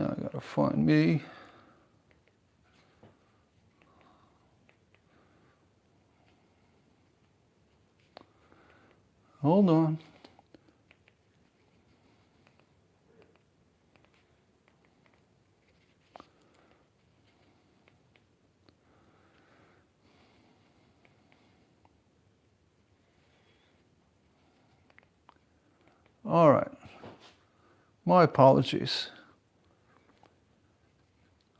Now I gotta find me. Hold on. All right. My apologies.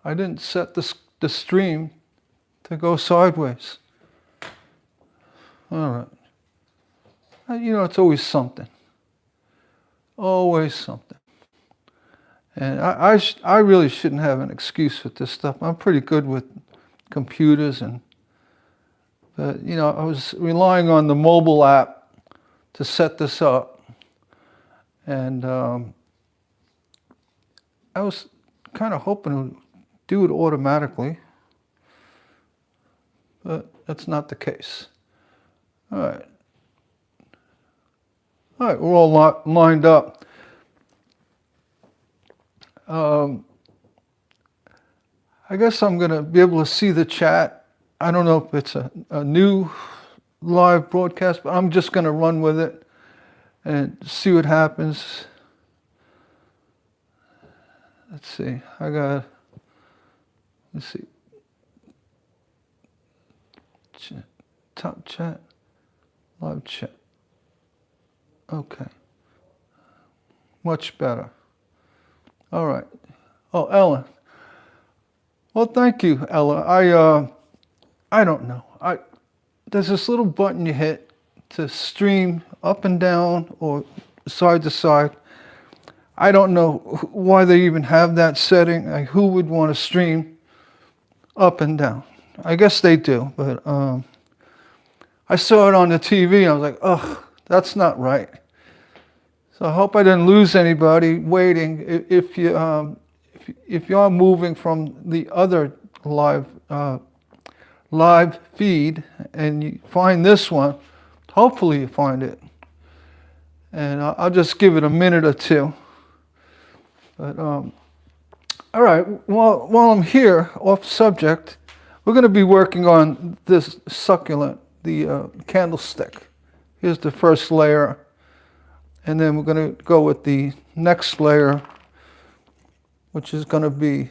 I didn't set the stream to go sideways. All right. You know, it's always something. Always something. And I really shouldn't have an excuse with this stuff. I'm pretty good with computers, but you know, I was relying on the mobile app to set this up, and I was kind of hoping to do it automatically, but that's not the case. All right. All right, we're all lined up. I guess I'm going to be able to see the chat. I don't know if it's a new live broadcast, but I'm just going to run with it and see what happens. Let's see. Let's see. Top chat, live chat. Okay. Much better. All right. Oh, Ellen. Well, thank you, Ella. I don't know. There's this little button you hit to stream up and down or side to side. I don't know why they even have that setting. Like, who would want to stream up and down? I guess they do, but I saw it on the TV. I was like, oh, that's not right. So I hope I didn't lose anybody waiting. If you are moving from the other live feed and you find this one, hopefully you find it. And I'll just give it a minute or two. But all right, while I'm here, off subject, we're going to be working on this succulent, the candlestick. Here's the first layer, and then we're going to go with the next layer, which is going to be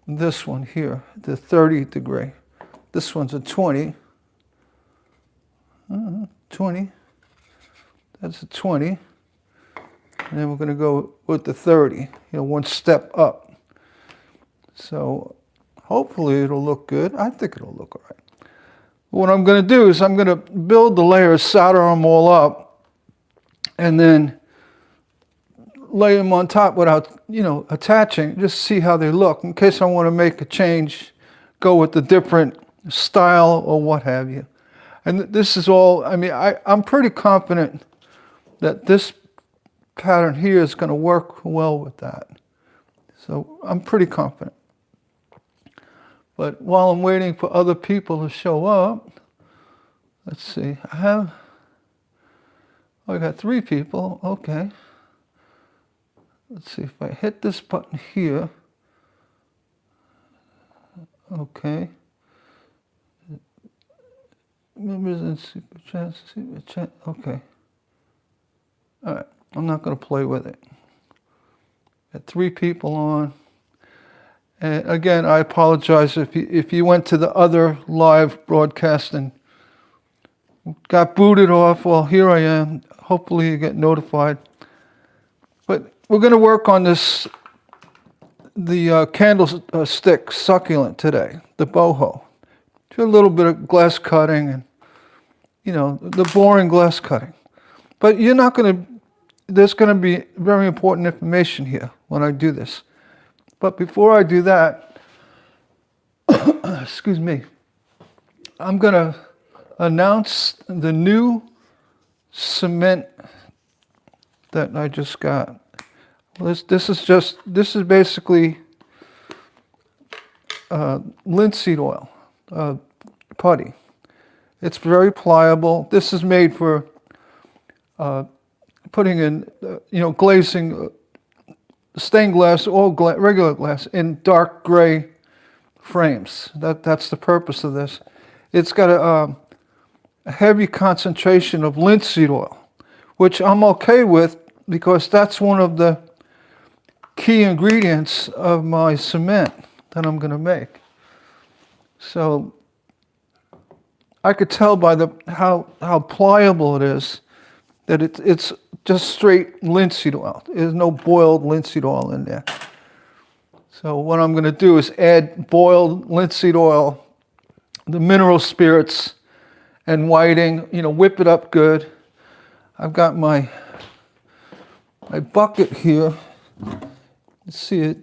this one here, the 30 degree. This one's a 20. 20. That's a 20. And then we're going to go with the 30, you know, one step up. So hopefully it'll look good. I think it'll look all right. What I'm going to do is I'm going to build the layers, solder them all up, and then lay them on top without, you know, attaching, just see how they look. In case I want to make a change, go with a different style or what have you. And this is all, I mean, I'm pretty confident that this pattern here is going to work well with that. So I'm pretty confident. But while I'm waiting for other people to show up, let's see, I got 3 people, okay. Let's see if I hit this button here. Okay. Members and super chat, okay. All right, I'm not going to play with it. Got 3 people on. And again, I apologize if you went to the other live broadcast and got booted off. Well, here I am. Hopefully you get notified. But we're going to work on this, the candlestick succulent today, the BOHO. Do a little bit of glass cutting and, you know, the boring glass cutting. But you're not going to, there's going to be very important information here when I do this. But before I do that, excuse me, I'm going to announce the new cement that I just got. This is basically linseed oil, putty. It's very pliable. This is made for putting in, you know, glazing stained glass or regular glass in dark gray frames. That's the purpose of this. It's got a heavy concentration of linseed oil, which I'm okay with because that's one of the key ingredients of my cement that I'm going to make. So I could tell by how pliable it is that it's just straight linseed oil. There's no boiled linseed oil in there. So what I'm going to do is add boiled linseed oil, the mineral spirits, and whiting. Whip it up good. I've got my bucket here. Let's see it.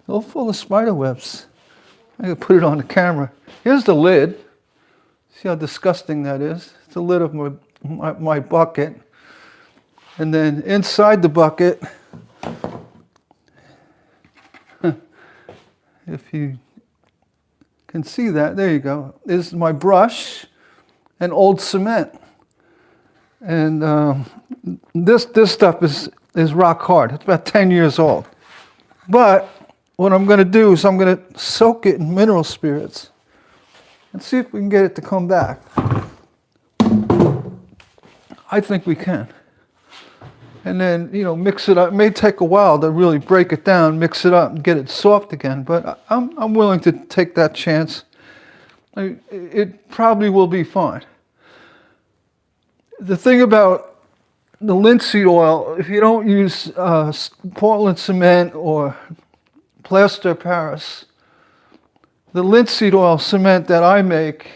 All full of spider webs. I can put it on the camera. Here's the lid. See how disgusting that is? It's the lid of my bucket. And then inside the bucket, if you can see that, there you go, is my brush and old cement. And this stuff is rock hard. It's about 10 years old. But what I'm going to do is I'm going to soak it in mineral spirits and see if we can get it to come back. I think we can. And then, mix it up. It may take a while to really break it down, mix it up, and get it soft again. But I'm willing to take that chance. It probably will be fine. The thing about the linseed oil, if you don't use Portland cement or plaster of Paris, the linseed oil cement that I make,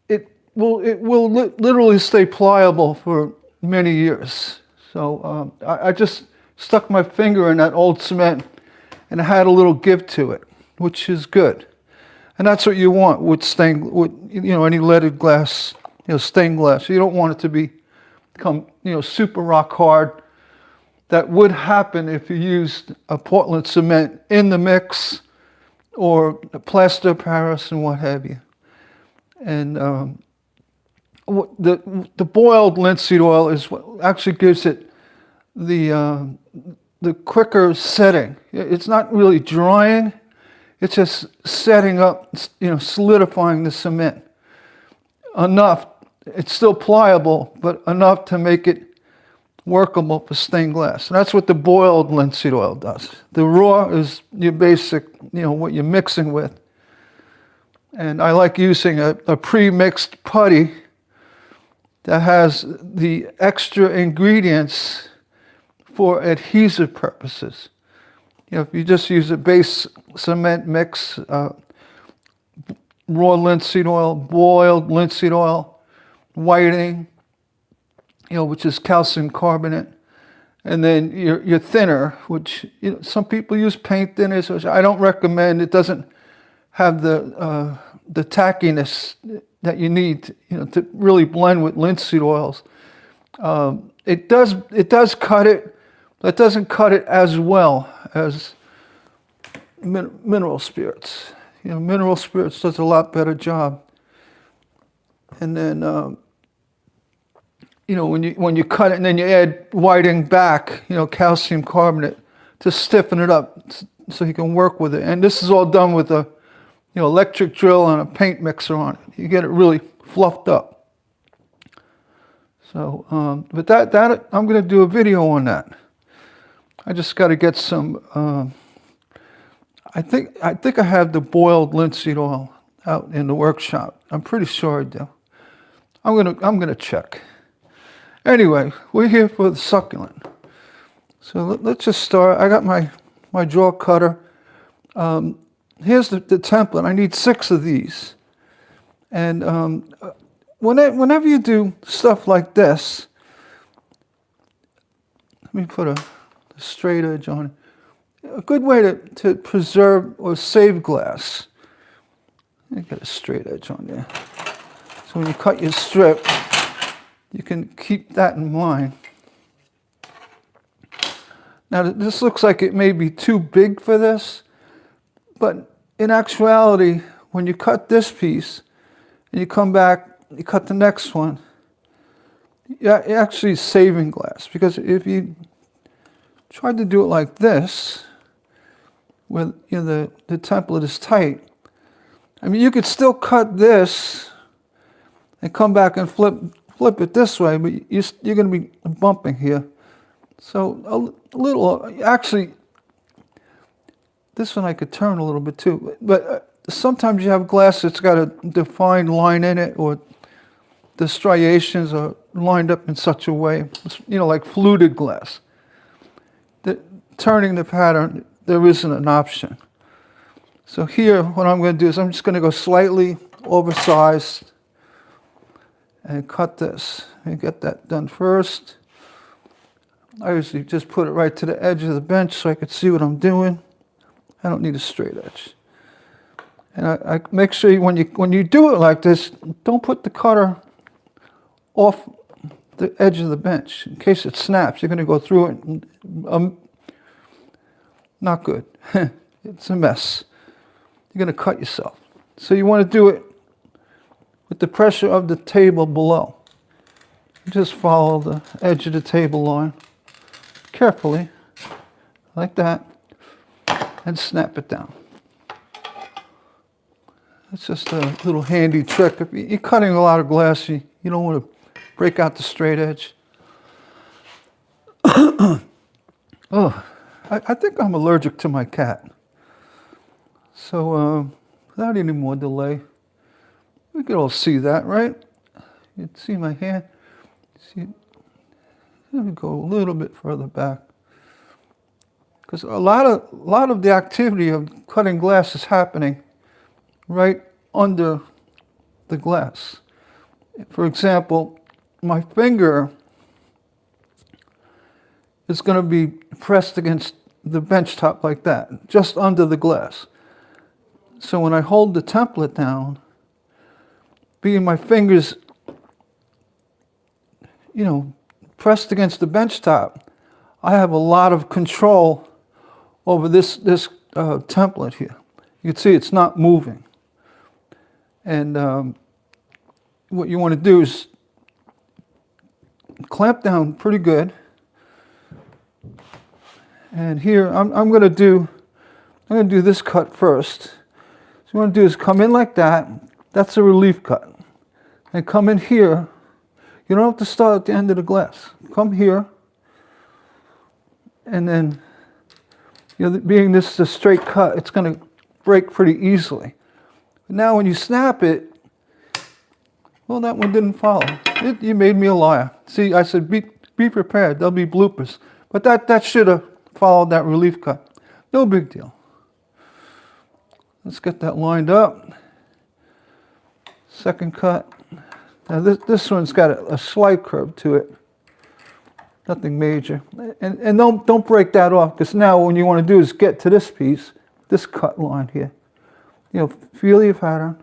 it will literally stay pliable for many years. So I just stuck my finger in that old cement and it had a little give to it, which is good. And that's what you want with any leaded glass, stained glass. You don't want it to become super rock hard. That would happen if you used a Portland cement in the mix or a plaster of Paris and what have you. And the boiled linseed oil is what actually gives it the quicker setting. It's not really drying. It's just setting up, solidifying the cement enough. It's still pliable, but enough to make it workable for stained glass. And that's what the boiled linseed oil does. The raw is your basic, what you're mixing with. And I like using a pre-mixed putty that has the extra ingredients for adhesive purposes. If you just use a base cement mix, raw linseed oil, boiled linseed oil, whiting, which is calcium carbonate, and then your thinner, which some people use paint thinners, which I don't recommend. It doesn't have the tackiness that you need, to really blend with linseed oils. It does cut it, but it doesn't cut it as well as mineral spirits. Mineral spirits does a lot better job. And then, when you cut it and then you add whiting back, calcium carbonate to stiffen it up so you can work with it. And this is all done with a electric drill and a paint mixer on it. You get it really fluffed up. So, but that I'm going to do a video on that. I just got to get some. I think I have the boiled linseed oil out in the workshop. I'm pretty sure I do. I'm gonna check. Anyway, we're here for the succulent. So let's just start. I got my draw cutter. Here's the template. I need 6 of these. And whenever you do stuff like this, let me put a straight edge on it. A good way to preserve or save glass. You get a straight edge on there. So when you cut your strip, you can keep that in mind. Now this looks like it may be too big for this, but in actuality, when you cut this piece and you come back, you cut the next one, you're actually saving glass, because if you tried to do it like this, where the template is tight. I mean, you could still cut this and come back and flip it this way, but you're going to be bumping here. So a little, actually, this one I could turn a little bit too, but sometimes you have glass that's got a defined line in it, or the striations are lined up in such a way, like fluted glass. Turning the pattern, there isn't an option. So here, what I'm going to do is I'm just going to go slightly oversized and cut this and get that done first. I usually just put it right to the edge of the bench so I could see what I'm doing. I don't need a straight edge. And I make sure when you do it like this, don't put the cutter off the edge of the bench. In case it snaps, you're going to go through it. And, not good. It's a mess. You're going to cut yourself. So you want to do it with the pressure of the table below. Just follow the edge of the table line carefully, like that, and snap it down. It's just a little handy trick. If you're cutting a lot of glass, you don't want to break out the straight edge. Oh, I think I'm allergic to my cat. So without any more delay, we could all see that, right? You can see my hand. See, let me go a little bit further back, because a lot of the activity of cutting glass is happening right under the glass. For example, my finger is going to be pressed against the bench top like that, just under the glass. So when I hold the template down, being my fingers, pressed against the bench top, I have a lot of control over this template here. You can see it's not moving. And what you want to do is clamp down pretty good. And here I'm going to do this cut first. So what you want to do is come in like that. That's a relief cut. And come in here. You don't have to start at the end of the glass. Come here. And then, being this is a straight cut, it's going to break pretty easily. But now when you snap it, well, that one didn't follow. You made me a liar. See, I said be prepared. There'll be bloopers. But that should have followed that relief cut. No big deal. Let's get that lined up. Second cut. Now this one's got a slight curve to it. Nothing major. And don't break that off, because now what you want to do is get to this piece, this cut line here. Feel your pattern.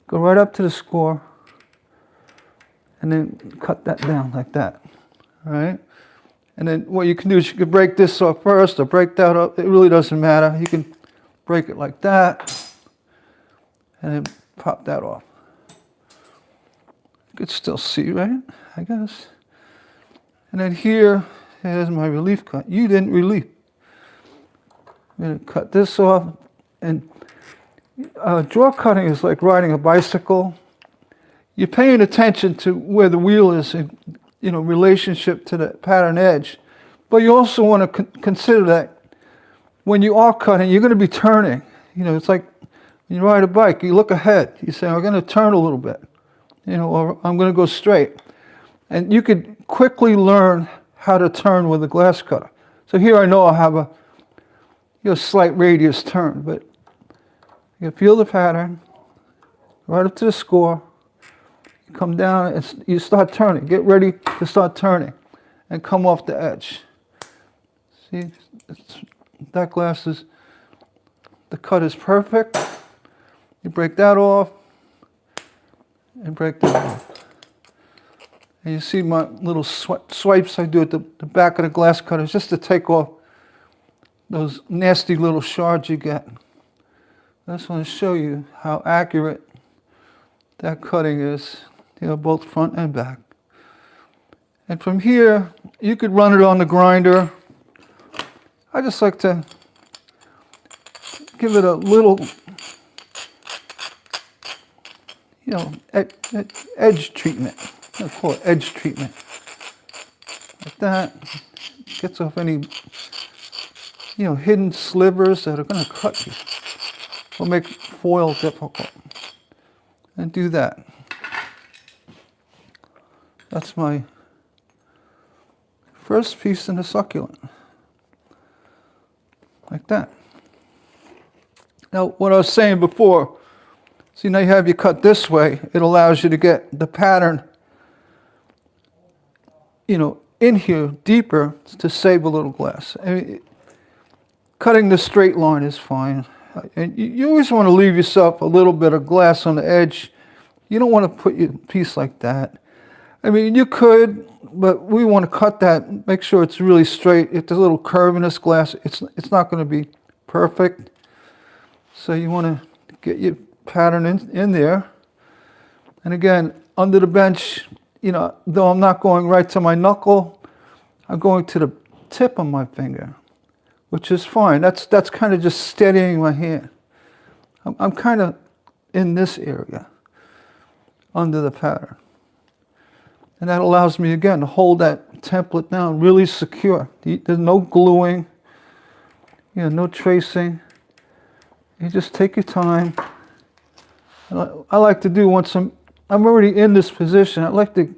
Go right up to the score. And then cut that down like that. All right? And then what you can do is you can break this off first or break that up. It really doesn't matter. You can break it like that. And then pop that off. You could still see, right? I guess. And then here's my relief cut. You didn't relief. I'm going to cut this off. And draw cutting is like riding a bicycle. You're paying attention to where the wheel is in relationship to the pattern edge. But you also want to consider that when you are cutting, you're going to be turning. It's like when you ride a bike, you look ahead. You say, I'm going to turn a little bit, or I'm going to go straight. And you could quickly learn how to turn with a glass cutter. So here I know I have a slight radius turn, but you feel the pattern, right up to the score. You come down and you start turning. Get ready to start turning and come off the edge. See, that glass the cut is perfect. You break that off and break that off. And you see my little swipes I do at the back of the glass cutter just to take off those nasty little shards you get. I just want to show you how accurate that cutting is, both front and back. And from here, you could run it on the grinder. I just like to give it a little, you know, edge treatment. I call it edge treatment. Like that. Gets off any, you know, hidden slivers that are going to cut you or make foil difficult. And do that. That's my first piece in the succulent. Like that. Now, what I was saying before, see, now you have you cut this way, it allows you to get the pattern, you know, in here deeper to save a little glass. I mean, cutting the straight line is fine. And you always want to leave yourself a little bit of glass on the edge. You don't want to put your piece like that. I mean, you could, but we want to cut that, make sure it's really straight. If there's a little curve in this glass, it's not going to be perfect. So you want to get your pattern in there. And again, under the bench, you know, though I'm not going right to my knuckle, I'm going to the tip of my finger, which is fine. That's kind of just steadying my hand. I'm kind of in this area under the pattern. And that allows me, again, to hold that template down really secure. There's no gluing, you know, no tracing. You just take your time. I like to do once I'm already in this position, I like to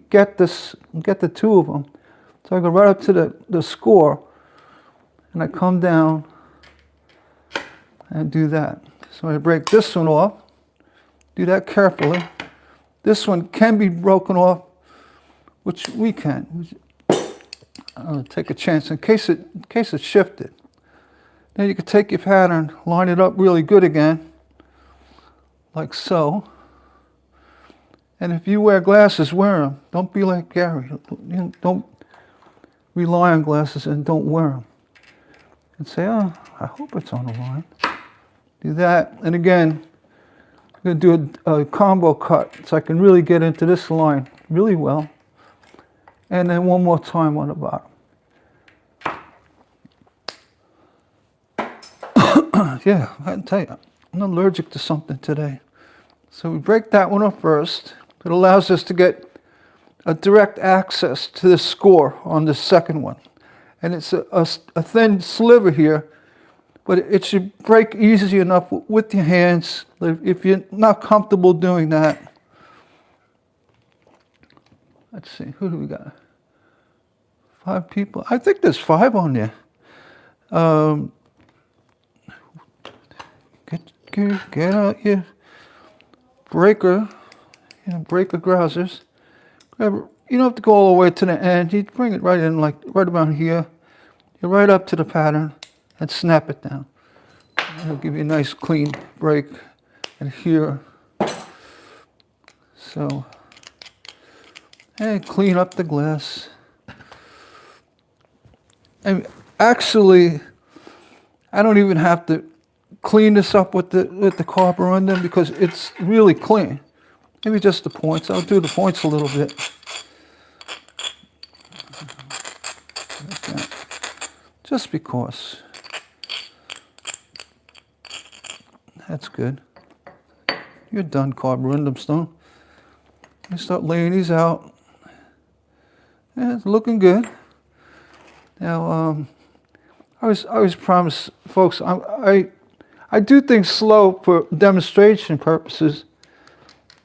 get the two of them. So I go right up to the score, and I come down and do that. So I break this one off, do that carefully. This one can be broken off, which we can. I'll take a chance in case it's shifted. Then you can take your pattern, line it up really good again, like so. And if you wear glasses, wear them. Don't be like Gary. Don't rely on glasses and don't wear them. And say, oh, I hope it's on the line. Do that. And again, I'm going to do a combo cut so I can really get into this line really well. And then one more time on the bottom. Yeah, I can tell you, I'm allergic to something today. So we break that one off first. It allows us to get a direct access to the score on the second one. And it's a thin sliver here, but it should break easy enough with your hands. If you're not comfortable doing that, let's see, who do we got? 5 people. I think there's 5 on there. Get out your breaker, breaker grousers. Grab it. You don't have to go all the way to the end. You bring it right in, like right about here. You're right up to the pattern and snap it down. It'll give you a nice clean break. And here, so, and clean up the glass. And actually, I don't even have to clean this up with the carborundum because it's really clean. Maybe just the points. I'll do the points a little bit. Like that. Just because. That's good. You're done, carborundum stone. You start laying these out. Yeah, it's looking good. Now, I always promise folks, I do things slow for demonstration purposes,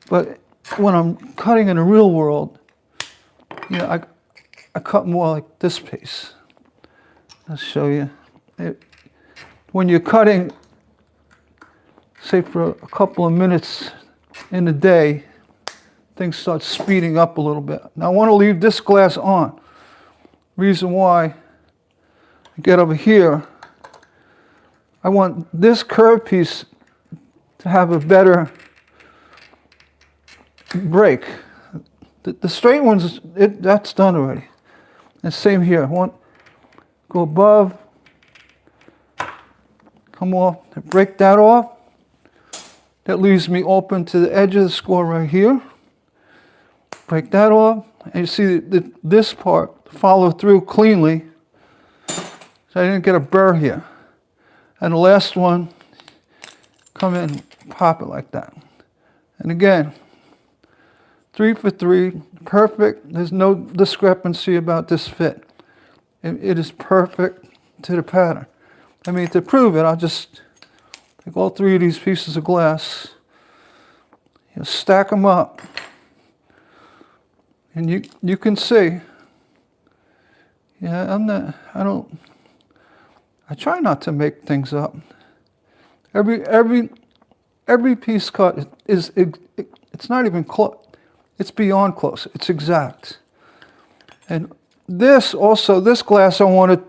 but when I'm cutting in the real world, you know, I cut more like this pace. I'll show you. When you're cutting, say for a couple of minutes in the day, things start speeding up a little bit. Now I want to leave this glass on. Reason why, I get over here, I want this curved piece to have a better break. The straight ones, that's done already. And same here. I want go above, come off, break that off. That leaves me open to the edge of the score right here. break that off. And you see this part follow through cleanly. So I didn't get a burr here. And the last one, come in, pop it like that. And again, 3 for 3, perfect. There's no discrepancy about this fit. It is perfect to the pattern. I mean, to prove it, I'll just take all 3 of these pieces of glass, stack them up, and you can see. Yeah, I try not to make things up. Every piece cut it's not even close. It's beyond close. It's exact. And this glass, I wanted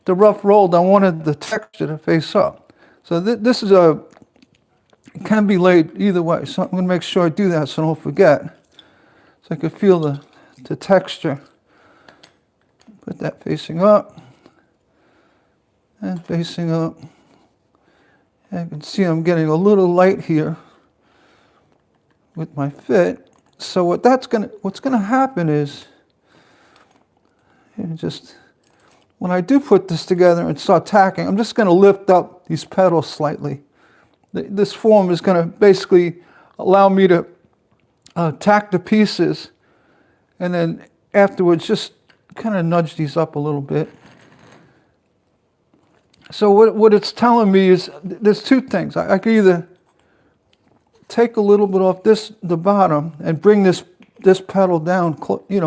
the rough rolled. I wanted the texture to face up. So this is it can be laid either way. So I'm going to make sure I do that so I don't forget. So I can feel the texture. Put that facing up and facing up. And you can see I'm getting a little light here with my fit. So what's gonna happen is, when I do put this together and start tacking, I'm just gonna lift up these petals slightly. This form is gonna basically allow me to tack the pieces, and then afterwards just kind of nudge these up a little bit. So what it's telling me is there's 2 things. I could either take a little bit off the bottom and bring this petal down,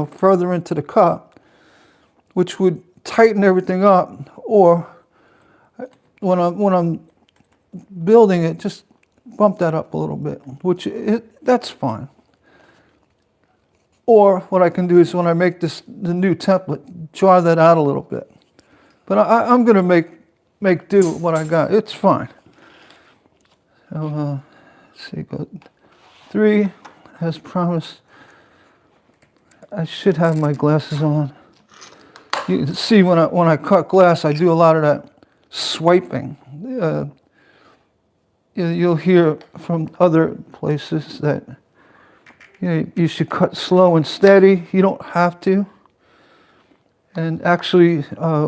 further into the cup, which would tighten everything up, or when I'm building it, just bump that up a little bit, that's fine. Or what I can do is when I make the new template, draw that out a little bit. But I'm going to make do with what I got. It's fine. So let's see, go 3 as promised. I should have my glasses on. You can see when I cut glass, I do a lot of that swiping. You'll hear from other places that you should cut slow and steady. You don't have to. And actually,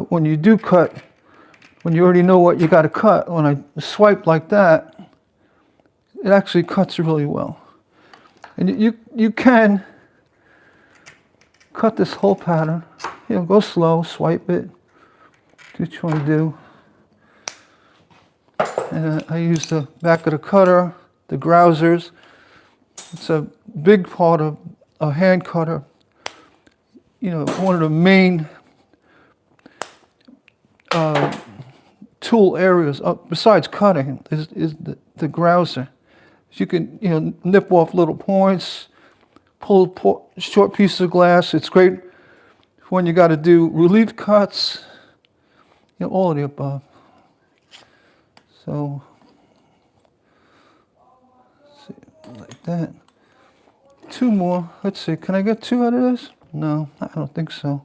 when you do cut, when you already know what you got to cut, when I swipe like that, it actually cuts really well. And you can cut this whole pattern. Go slow, swipe it, do what you want to do. And I use the back of the cutter, the grousers. It's a big part of a hand cutter. One of the main tool areas, besides cutting, is the grouser. You can nip off little points, pull short pieces of glass. It's great when you got to do relief cuts. All of the above. So, let's see, like that. 2 more. Let's see. Can I get 2 out of this? No, I don't think so.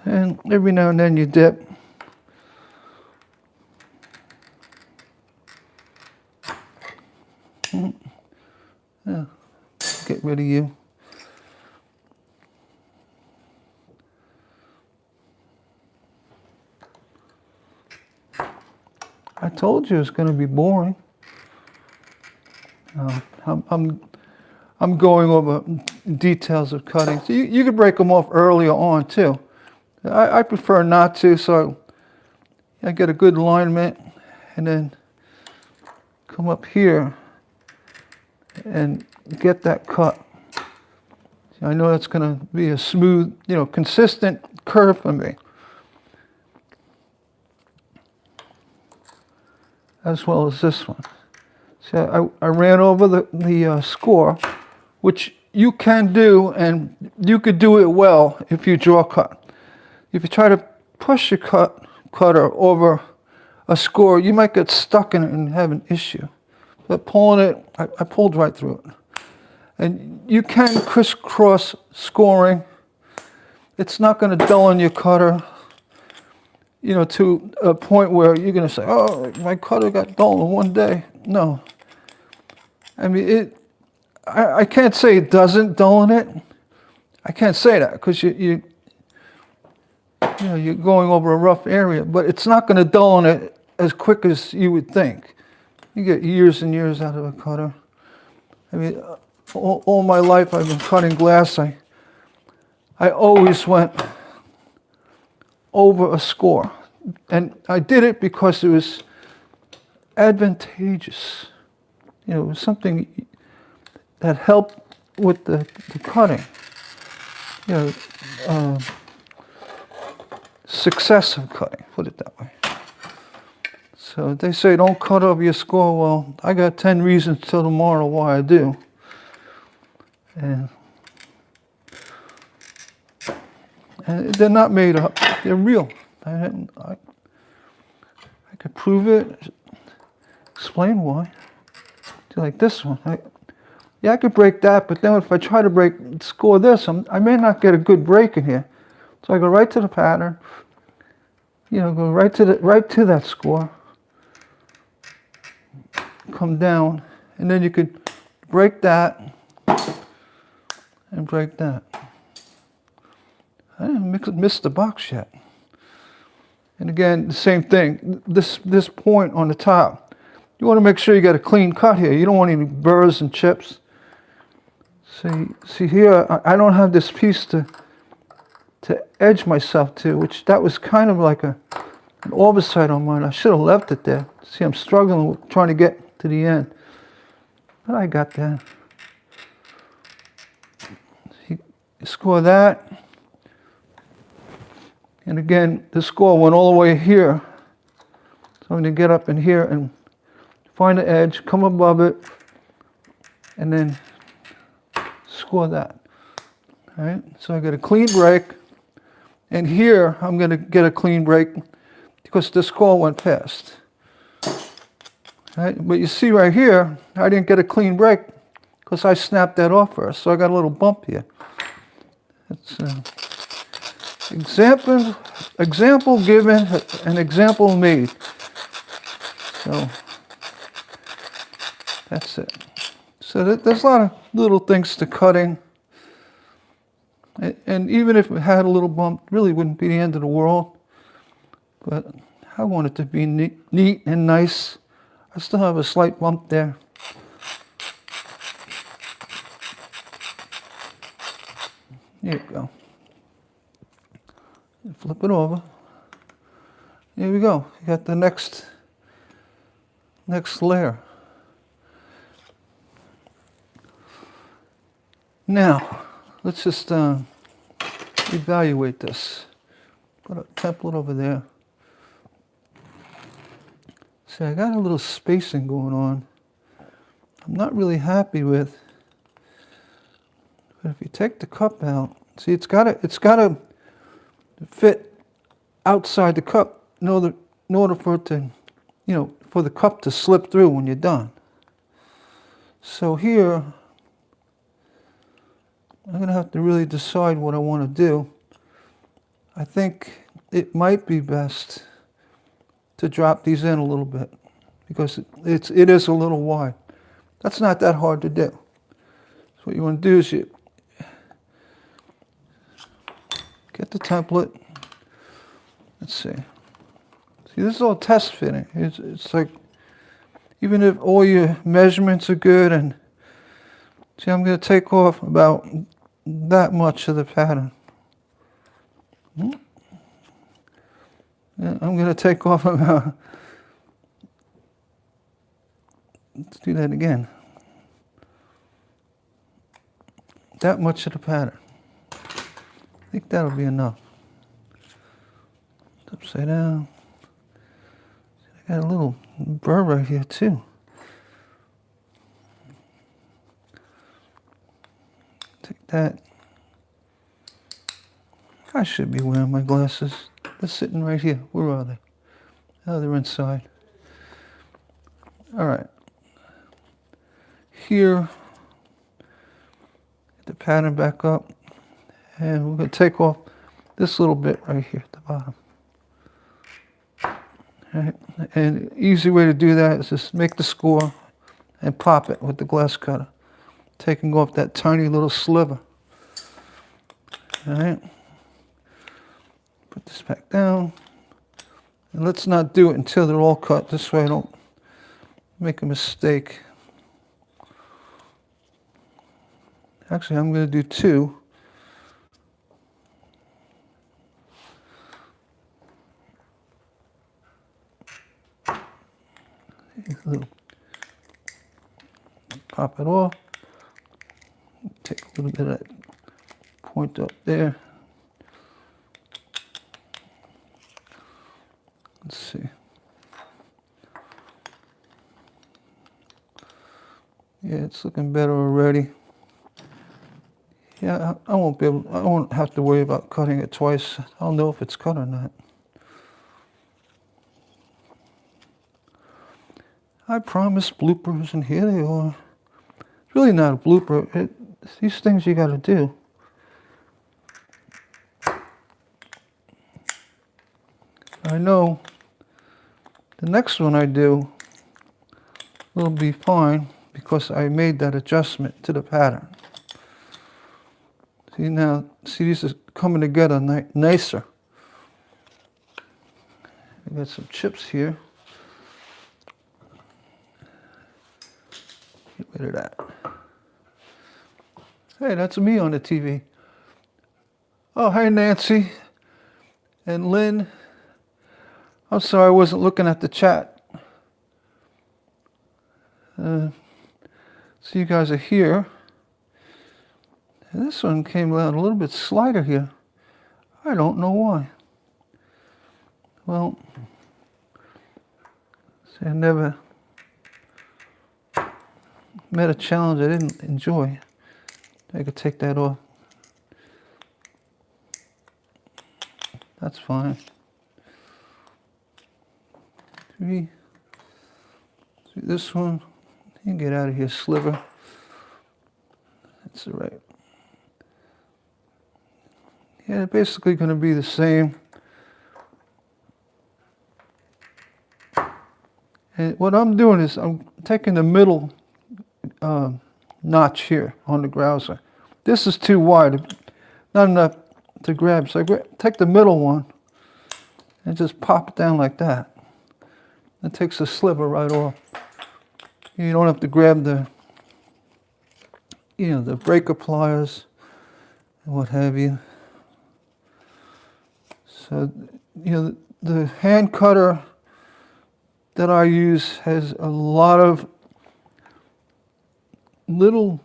And every now and then you dip. Yeah, get rid of you. I told you it's going to be boring. I'm going over details of cutting. So you could break them off earlier on too. I prefer not to, so I get a good alignment and then come up here and get that cut. I know that's going to be a smooth, consistent curve for me. As well as this one. See, I ran over the score, which you can do, and you could do it well if you draw cut. If you try to push your cutter over a score, you might get stuck in it and have an issue. But pulling it, I pulled right through it. And you can crisscross scoring. It's not going to dull on your cutter, to a point where you're going to say, oh, my cutter got dull in one day. No. I mean, I can't say it doesn't dull in it. I can't say that because you know, you're going over a rough area, but it's not going to dull in it as quick as you would think. You get years and years out of a cutter. I mean, all my life I've been cutting glass. I always went over a score. And I did it because it was advantageous. You know, it was something that helped with the cutting. You know, success of cutting, put it that way. So they say don't cut over your score. Well, I got 10 reasons till tomorrow why I do. And they're not made up, they're real. I could prove it, explain why. Like this one. I could break that, but then if I try to score this, I may not get a good break in here. So I go right to the pattern, you know, go right to that score, come down, and then you could break that and break that. I didn't miss the box yet. And again, the same thing. This point on the top, you want to make sure you got a clean cut here. You don't want any burrs and chips. See here, I don't have this piece to edge myself to, which that was kind of like an oversight on mine. I should have left it there. See, I'm struggling with trying to get to the end. But I got that. You score that. And again, the score went all the way here. So I'm going to get up in here and find the edge, come above it, and then score that. All right, so I get a clean break. And here, I'm going to get a clean break because the score went past. All right, but you see right here, I didn't get a clean break because I snapped that off first. So I got a little bump here. It's example given, an example made. So that's it. So there's a lot of little things to cutting. And even if it had a little bump, it really wouldn't be the end of the world. But I want it to be neat and nice. I still have a slight bump there. There you go. Flip it over. Here we go. You got the next layer. Now, let's just evaluate this. Put a template over there. See, I got a little spacing going on. I'm not really happy with. But if you take the cup out, see, it's gotta fit outside the cup in order for it to, you know, for the cup to slip through when you're done. So here, I'm going to have to really decide what I want to do. I think it might be best to drop these in a little bit because it is a little wide. That's not that hard to do. So what you want to do is you get the template. Let's see. See, this is all test fitting. It's like, even if all your measurements are good, and see, I'm going to take off about that much of the pattern. And I'm going to take off about, let's do that again. That much of the pattern. I think that'll be enough. Upside down. I got a little burr right here too. Take that. I should be wearing my glasses. They're sitting right here. Where are they? Oh, they're inside. All right. Here, get the pattern back up. And we're going to take off this little bit right here at the bottom. Right. And easy way to do that is just make the score and pop it with the glass cutter. taking off that tiny little sliver. All right. Put this back down. And let's not do it until they're all cut. This way I don't make a mistake. Actually, I'm going to do 2. Pop it off. Take a little bit of that point up there. Let's see. Yeah, it's looking better already. Yeah, I won't have to worry about cutting it twice. I'll know if it's cut or not. I promised bloopers, and here they are. It's really not a blooper. It's these things you got to do. I know the next one I do will be fine because I made that adjustment to the pattern. See now, see these are coming together nicer. I got some chips here. Get rid of that. Hey, that's me on the TV. Oh, hey Nancy and Lynn. I'm sorry I wasn't looking at the chat. So you guys are here. And this one came out a little bit slighter here. I don't know why. Well, see, I never met a challenge I didn't enjoy. I could take that off. That's fine. 3. See this one. You can get out of here, sliver. That's all right. Yeah, they're basically going to be the same. And what I'm doing is I'm taking the middle notch here on the grouser. This is too wide, not enough to grab. So I take the middle one and just pop it down like that. That takes the sliver right off. You don't have to grab the, the breaker pliers and what have you. So, the hand cutter that I use has a lot of little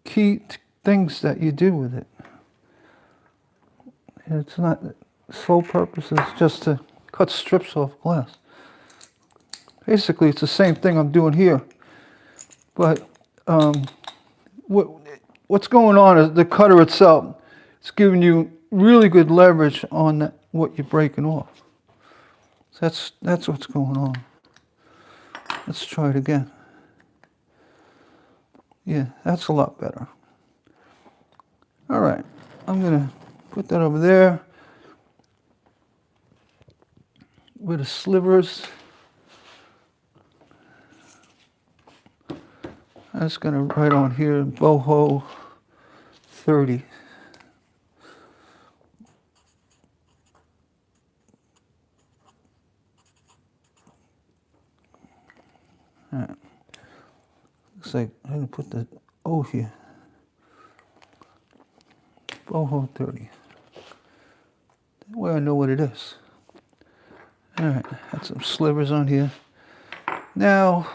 key things that you do with it. It's not sole purpose, it's just to cut strips off glass. Basically, it's the same thing I'm doing here. But what's going on is the cutter itself, it's giving you really good leverage on what you're breaking off. So that's what's going on. Let's try it again. Yeah, that's a lot better. All right, I'm gonna put that over there with the slivers. I'm just gonna write on here, BOHO 30. All right. Looks like I'm gonna put the O here. BOHO 30. That way I know what it is. All right, got some slivers on here. Now,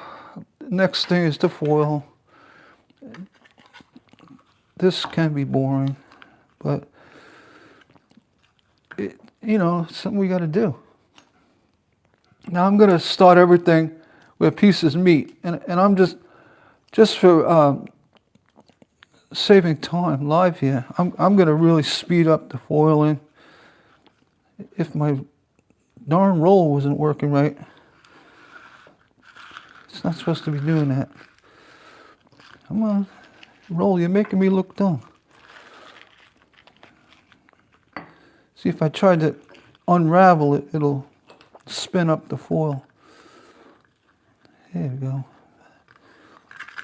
the next thing is the foil. This can be boring, but it's something we got to do. Now I'm gonna start everything with pieces of meat, and I'm just for saving time live here, I'm gonna really speed up the foiling. If my darn roll wasn't working right, it's not supposed to be doing that. Come on, roll, you're making me look dumb. See, if I tried to unravel it, it'll spin up the foil. There we go.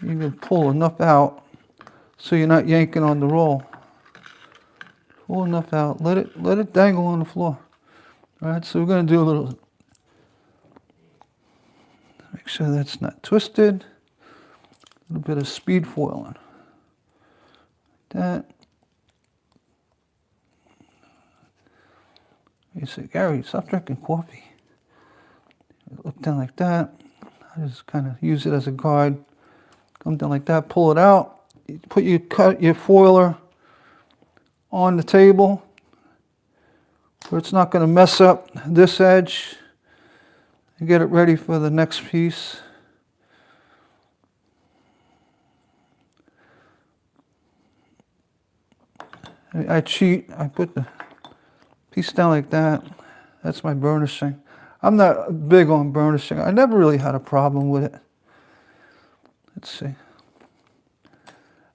You can pull enough out so you're not yanking on the roll. Pull enough out. Let it dangle on the floor. All right, so we're going to do a little, make sure that's not twisted. A little bit of speed foiling. That. You say, Gary, stop drinking coffee. Look down like that. I just kind of use it as a guide. Come down like that, pull it out. Put your foiler on the table where it's not going to mess up this edge. And get it ready for the next piece. I cheat. I put the piece down like that. That's my burnishing. I'm not big on burnishing. I never really had a problem with it. Let's see.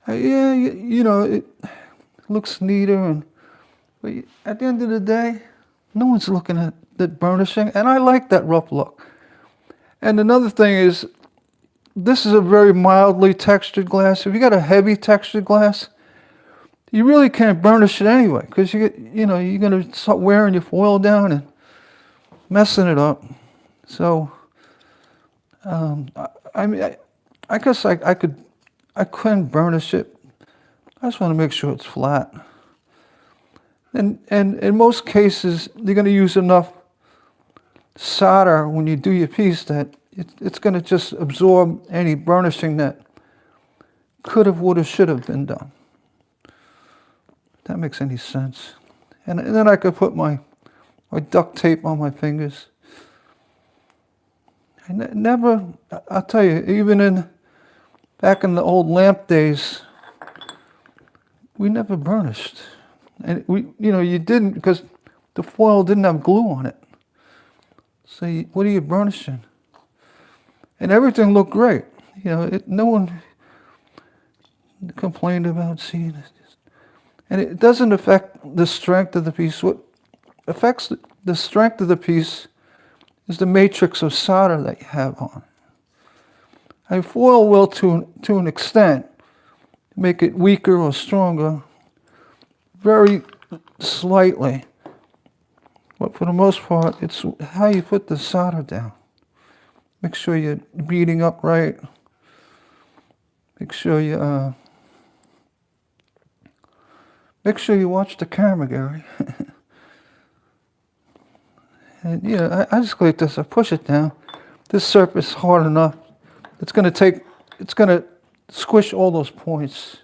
Yeah, you know, it looks neater, but at the end of the day, no one's looking at the burnishing, and I like that rough look. And another thing is, this is a very mildly textured glass. If you got a heavy textured glass, you really can't burnish it anyway, because you're going to start wearing your foil down and messing it up. So, I mean, I guess I couldn't burnish it. I just want to make sure it's flat. And in most cases, you're going to use enough solder when you do your piece that it's going to just absorb any burnishing that could have, would have, should have been done. If that makes any sense. And then I could put my duct tape on my fingers. I never, I'll tell you, even back in the old lamp days, we never burnished. And you didn't, because the foil didn't have glue on it. So what are you burnishing? And everything looked great. No one complained about seeing it. And it doesn't affect the strength of the piece. What affects the strength of the piece is the matrix of solder that you have on. And foil will, to an extent, make it weaker or stronger, very slightly. But for the most part, it's how you put the solder down. Make sure you're beating up right. Make sure you watch the camera, Gary. And I just go like this. I push it down. This surface is hard enough. It's going to squish all those points.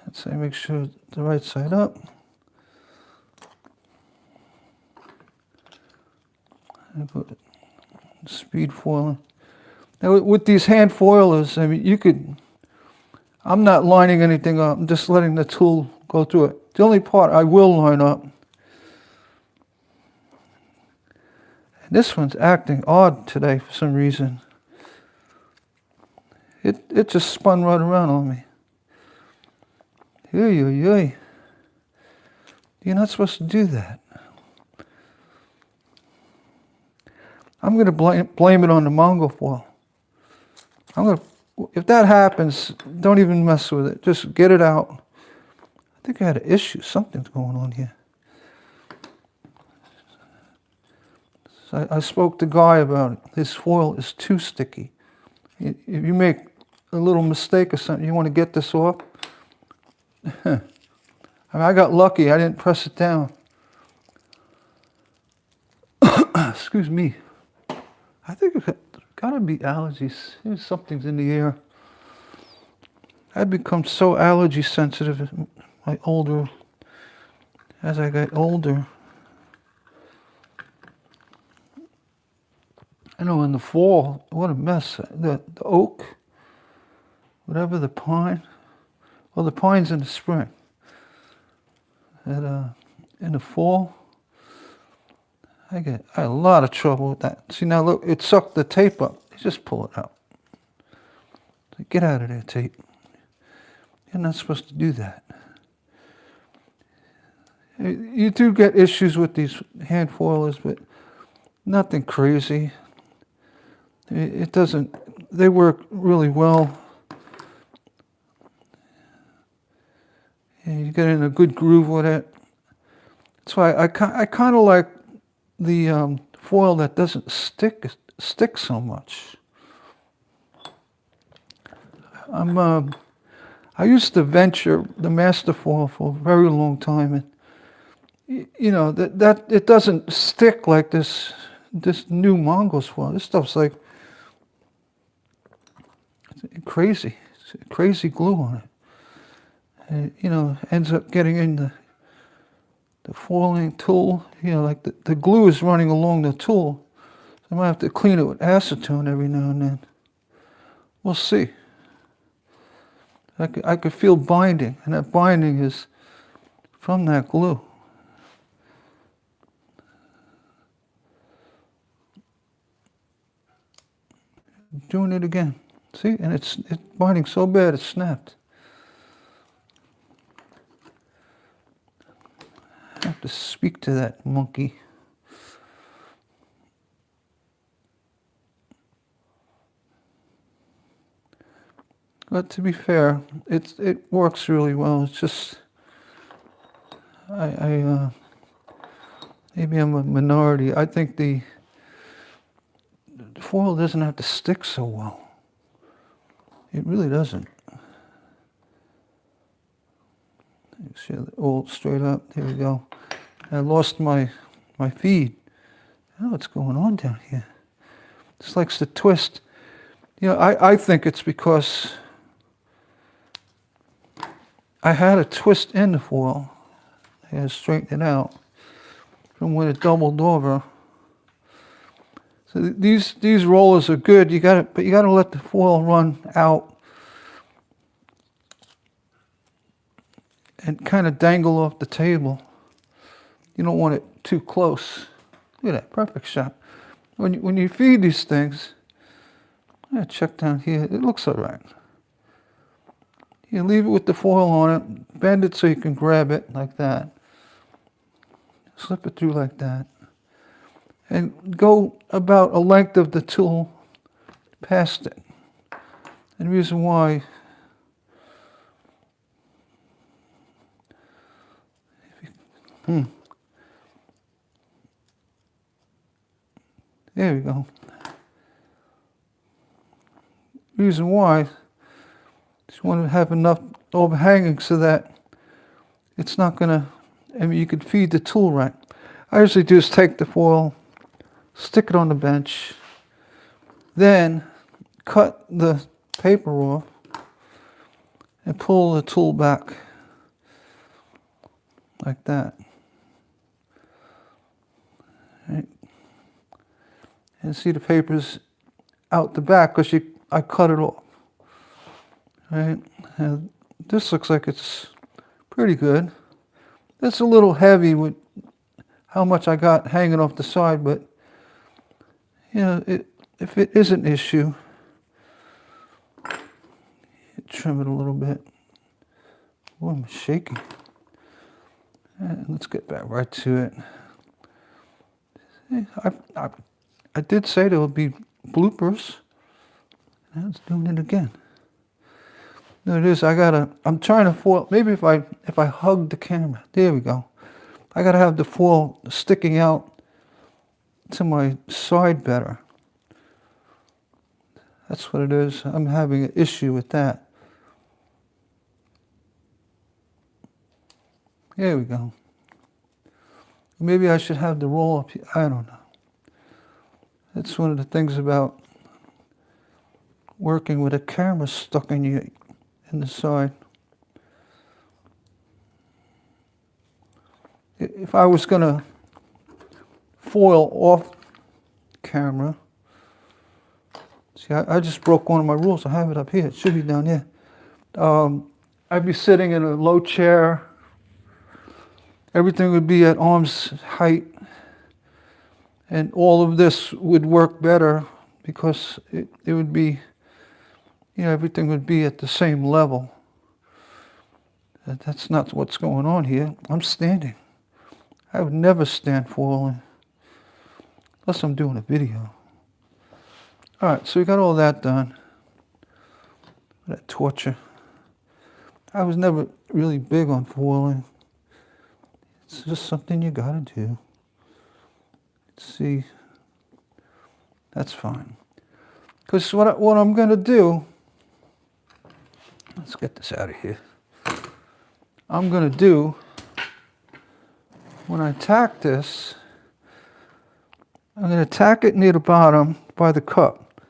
Let's say, make sure the right side up. And put speed foiling. Now with these hand foilers, I mean, I'm not lining anything up. I'm just letting the tool go through it. The only part I will line up, and this one's acting odd today for some reason. It just spun right around on me. You're not supposed to do that. I'm going to blame it on the Mongo foil. If that happens, don't even mess with it. Just get it out. I think I had an issue. Something's going on here. So I spoke to Guy about it. His foil is too sticky. If you make a little mistake or something, you want to get this off. I mean, I got lucky. I didn't press it down. Excuse me. I think it's got to be allergies. Something's in the air. I've become so allergy sensitive as I got older. I know in the fall, what a mess. The oak, whatever, the pine. Well, the pine's in the spring. In the fall, I had a lot of trouble with that. See, now look, it sucked the tape up. Just pull it out. Get out of there, tape. You're not supposed to do that. You do get issues with these hand foilers, but nothing crazy. It doesn't, they work really well. And you get in a good groove with it. That's why I kind of like the foil that doesn't stick so much. I used to venture the master foil for a very long time, and you know that it doesn't stick like this new Mongols foil. This stuff's like crazy, it's crazy glue on it. And, you know, ends up getting in the foiling tool. You know, like the glue is running along the tool. So I might have to clean it with acetone every now and then. We'll see. I could feel binding, and that binding is from that glue. Doing it again. See? And it's binding so bad it snapped. I have to speak to that monkey. But to be fair, it works really well. It's just maybe I'm a minority. I think the foil doesn't have to stick so well. It really doesn't. See it all straight up. There we go. I lost my feed. I don't know what's going on down here. This likes to twist. You know, I think it's because I had a twist in the foil. I had to straighten it out from when it doubled over. So these rollers are good. But you gotta let the foil run out and kind of dangle off the table. You don't want it too close. Look at that, perfect shot. When you feed these things, check down here. It looks all right. You leave it with the foil on it, bend it so you can grab it like that. Slip it through like that. And go about a length of the tool past it. And the reason why, there we go. Reason why, just want to have enough overhanging so that it's not gonna, I mean, you can feed the tool right. I usually do is take the foil, stick it on the bench, then cut the paper off and pull the tool back like that. Right. And see the paper's out the back because I cut it off. Right? And this looks like it's pretty good. It's a little heavy with how much I got hanging off the side, but you know, if it is an issue, trim it a little bit. Oh, I'm shaking. And let's get back right to it. I did say there would be bloopers. Now it's doing it again. There it is. I'm trying to foil. Maybe if I hug the camera. There we go. I gotta have the foil sticking out to my side better. That's what it is. I'm having an issue with that. There we go. Maybe I should have the roll up here. I don't know. That's one of the things about working with a camera stuck in you in the side. If I was gonna foil off camera, see, I just broke one of my rules. I have it up here. It should be down here. I'd be sitting in a low chair. Everything would be at arm's height. And all of this would work better because it would be, you know, everything would be at the same level. That's not what's going on here. I'm standing. I would never stand foiling unless I'm doing a video. All right, so we got all that done. That torture. I was never really big on foiling. It's just something you gotta do. See, that's fine. Because what I'm gonna do, let's get this out of here. I'm gonna do, when I tack this, I'm gonna tack it near the bottom by the cup.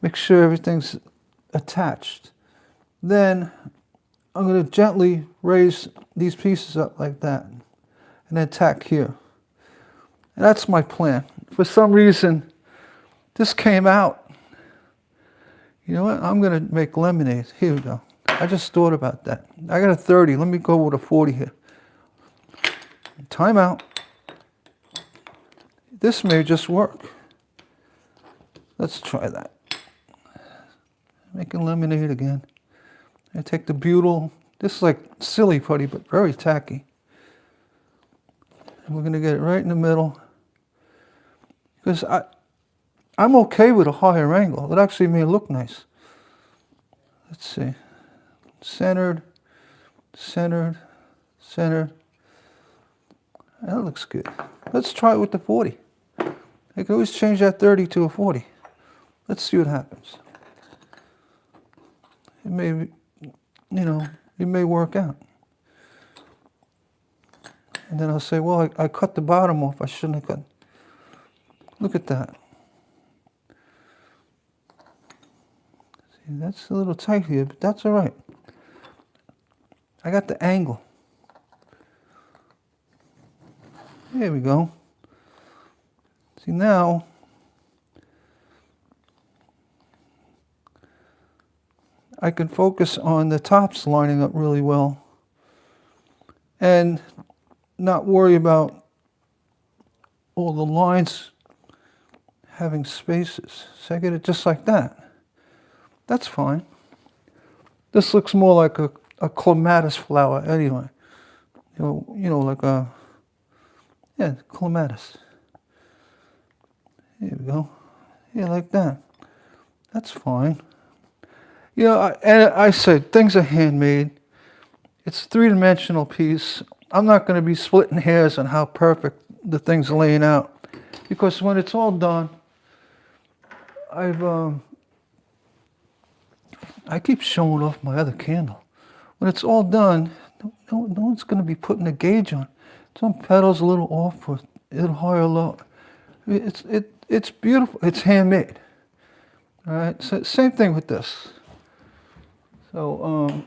Make sure everything's attached. Then I'm going to gently raise these pieces up like that and then tack here. And that's my plan. For some reason, this came out. You know what? I'm going to make lemonade. Here we go. I just thought about that. I got a 30. Let me go with a 40 here. Time out. This may just work. Let's try that. Making lemonade again. I take the butyl. This is like silly putty, but very tacky. And we're going to get it right in the middle. Because I'm okay with a higher angle. It actually may look nice. Let's see. Centered, centered, centered. That looks good. Let's try it with the 40. I can always change that 30 to a 40. Let's see what happens. It may, it may work out. And then I'll say, well, I cut the bottom off. I shouldn't have cut. Look at that. See, that's a little tight here, but that's all right. I got the angle. There we go. See, now, I can focus on the tops lining up really well and not worry about all the lines having spaces. So I get it just like that. That's fine. This looks more like a clematis flower anyway. Like a, clematis. Here we go. Yeah, like that. That's fine. And I said, things are handmade. It's a three-dimensional piece. I'm not going to be splitting hairs on how perfect the thing's laying out. Because when it's all done, I keep showing off my other candle. When it's all done, no one's going to be putting a gauge on. Some petals a little off or a little higher or low. It's beautiful. It's handmade. All right. So same thing with this. So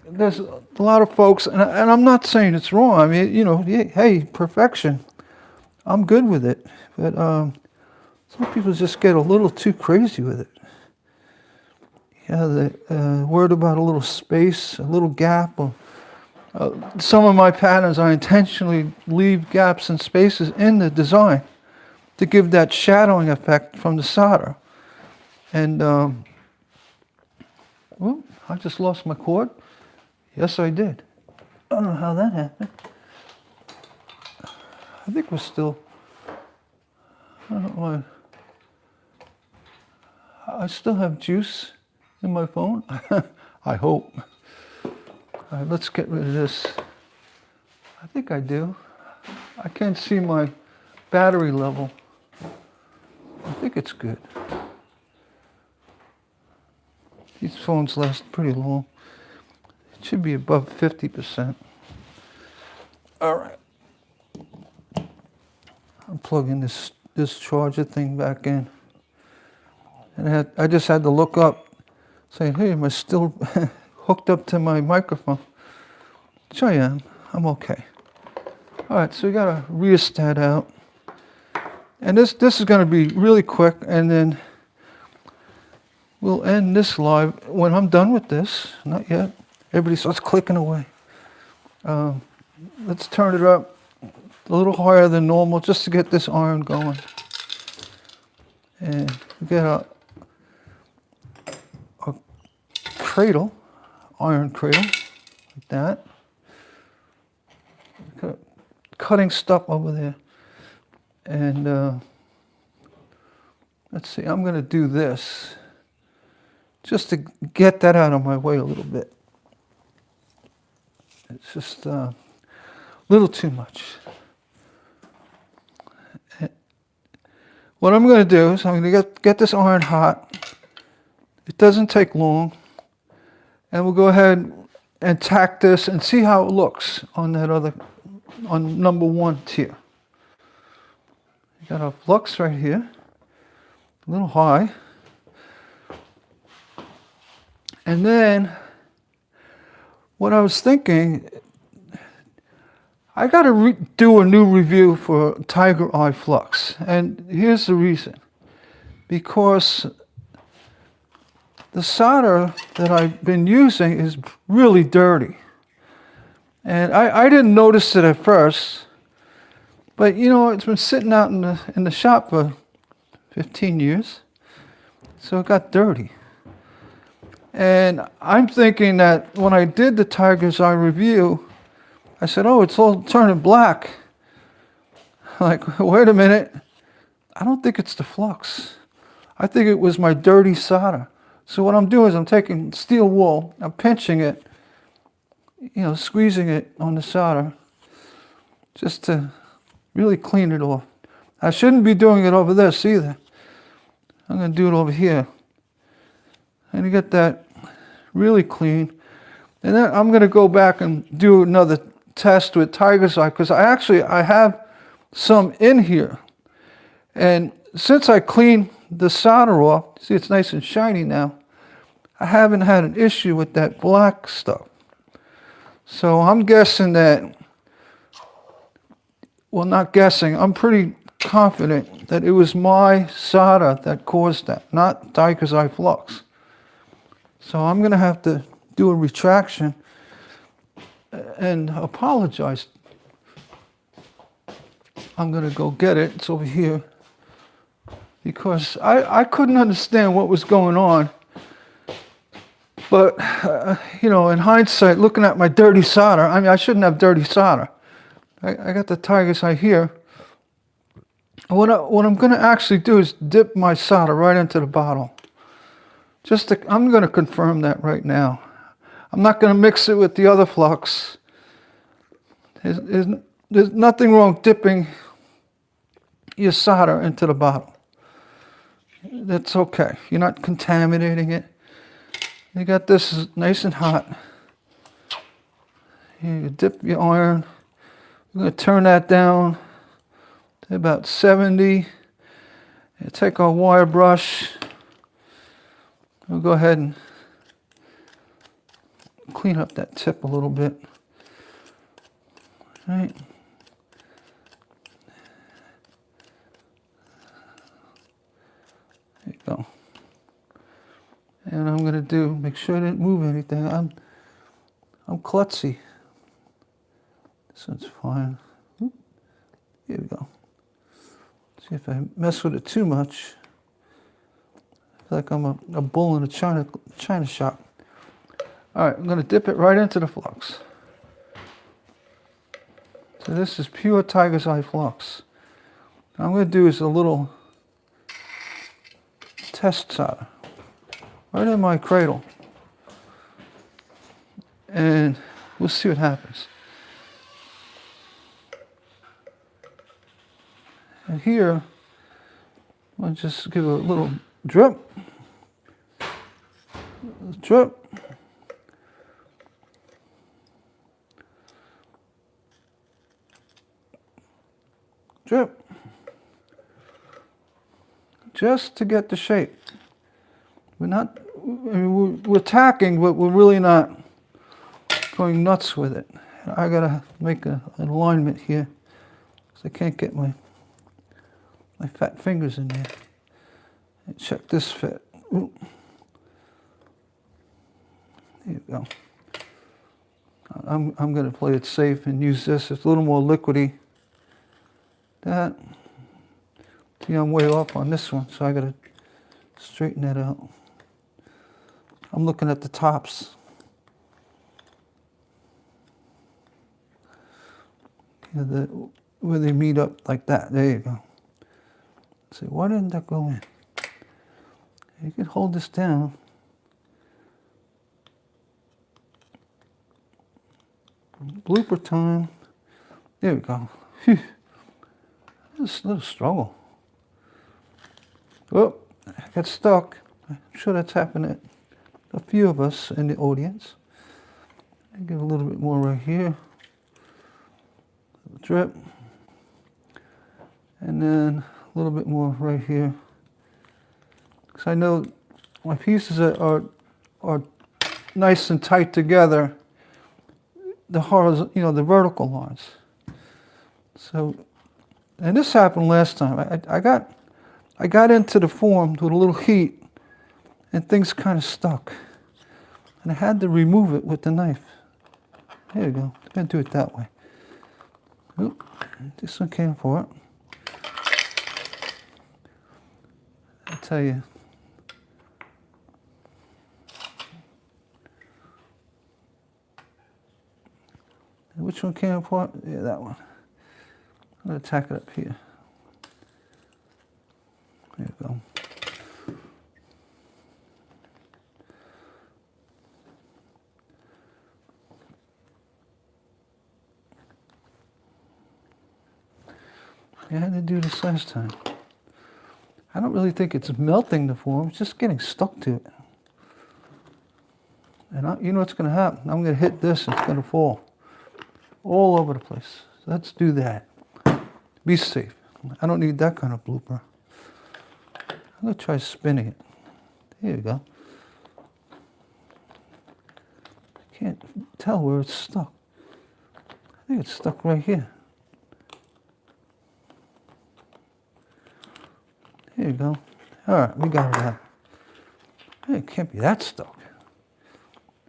there's a lot of folks, and I'm not saying it's wrong. I mean, hey, perfection. I'm good with it, but some people just get a little too crazy with it. Yeah, the word about a little space, a little gap. Or, some of my patterns, I intentionally leave gaps and spaces in the design to give that shadowing effect from the solder. And well, I just lost my cord. Yes, I did. I don't know how that happened. I think we're still. I don't know. I still have juice in my phone. I hope. All right, let's get rid of this. I think I do. I can't see my battery level. I think it's good. These phones last pretty long. It should be above 50%. All right. I'm plugging this charger thing back in. And I just had to look up, saying, hey, am I still hooked up to my microphone? Which I am. I'm okay. All right, so we got a rheostat out. And this is going to be really quick, and then we'll end this live when I'm done with this. Not yet. Everybody starts clicking away. Let's turn it up a little higher than normal just to get this iron going. And we get a cradle, iron cradle, like that. Cutting stuff over there. And let's see, I'm going to do this just to get that out of my way a little bit. It's just a little too much. What I'm going to do is I'm going to get this iron hot. It doesn't take long. And we'll go ahead and tack this and see how it looks on that other, on number 1 tier. You got our flux right here, a little high. And then what I was thinking, I got to do a new review for Tiger Eye Flux. And here's the reason. Because the solder that I've been using is really dirty. And I didn't notice it at first. But you know, it's been sitting out in the shop for 15 years. So it got dirty. And I'm thinking that when I did the Tiger's Eye review, I said, oh, it's all turning black. Like, wait a minute. I don't think it's the flux. I think it was my dirty solder. So what I'm doing is I'm taking steel wool, I'm pinching it, you know, squeezing it on the solder just to really clean it off. I shouldn't be doing it over this either. I'm going to do it over here. And you get that really clean. And then I'm going to go back and do another test with Tiger's Eye because I have some in here. And since I cleaned the solder off, see it's nice and shiny now, I haven't had an issue with that black stuff. So I'm guessing that, well, not guessing, I'm pretty confident that it was my solder that caused that, not Tiger's Eye Flux. So I'm going to have to do a retraction and apologize. I'm going to go get it. It's over here. Because I couldn't understand what was going on. But, you know, in hindsight, looking at my dirty solder, I mean, I shouldn't have dirty solder. I got the Tiger's Eye here. What I'm going to actually do is dip my solder right into the bottle. I'm going to confirm that right now. I'm not going to mix it with the other flux. There's nothing wrong dipping your solder into the bottle. That's okay. You're not contaminating it. You got this nice and hot. You dip your iron. I'm going to turn that down to about 70. You take our wire brush. We'll go ahead and clean up that tip a little bit. All right. There you go. And I'm going to make sure I didn't move anything. I'm klutzy. This one's fine. Here we go. See if I mess with it too much. I feel like I'm a bull in a china shop. All right, I'm going to dip it right into the flux. So this is pure Tiger's Eye Flux. What I'm going to do is a little test solder right in my cradle. And we'll see what happens. And here, I'll just give a little drip. Drip. Drip. Just to get the shape. We're tacking, but we're really not going nuts with it. I gotta make an alignment here, because I can't get my fat fingers in there. And check this fit. Ooh. There you go. I'm gonna play it safe and use this. It's a little more liquidy. That. See, I'm way off on this one, so I gotta straighten that out. I'm looking at the tops. Where they meet up like that. There you go. See, why didn't that go in? You can hold this down. Blooper time. There we go. Phew. This is a little struggle. Oh, I got stuck. I'm sure that's happened to a few of us in the audience. I give a little bit more right here. Drip. And then a little bit more right here. Because I know my pieces are nice and tight together. The horizontal, the vertical lines. So, and this happened last time. I got into the form with a little heat, and things kind of stuck. And I had to remove it with the knife. There you go. I'm going to do it that way. Oop, this one came for it. I'll tell you. Which one came apart? Yeah, that one. I'm going to tack it up here. There you go. I had to do this last time. I don't really think it's melting the form, it's just getting stuck to it. And you know what's going to happen? I'm going to hit this and it's going to fall all over the place. So let's do that. Be safe. I don't need that kind of blooper. I'm going to try spinning it. There you go. I can't tell where it's stuck. I think it's stuck right here. There you go. All right, we got it out. Hey, it can't be that stuck.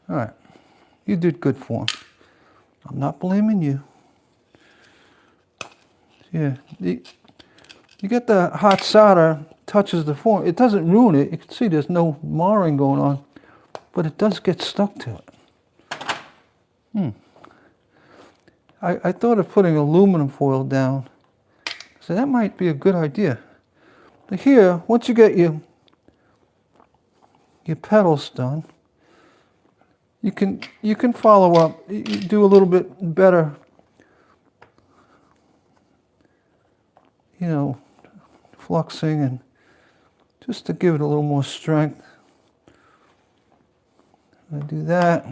All right, you did good form. I'm not blaming you. Yeah, you get the hot solder, touches the form. It doesn't ruin it. You can see there's no marring going on, but it does get stuck to it. I thought of putting aluminum foil down, so that might be a good idea. But here, once you get your petals done, you can follow up. You do a little bit better, fluxing, and just to give it a little more strength. I do that,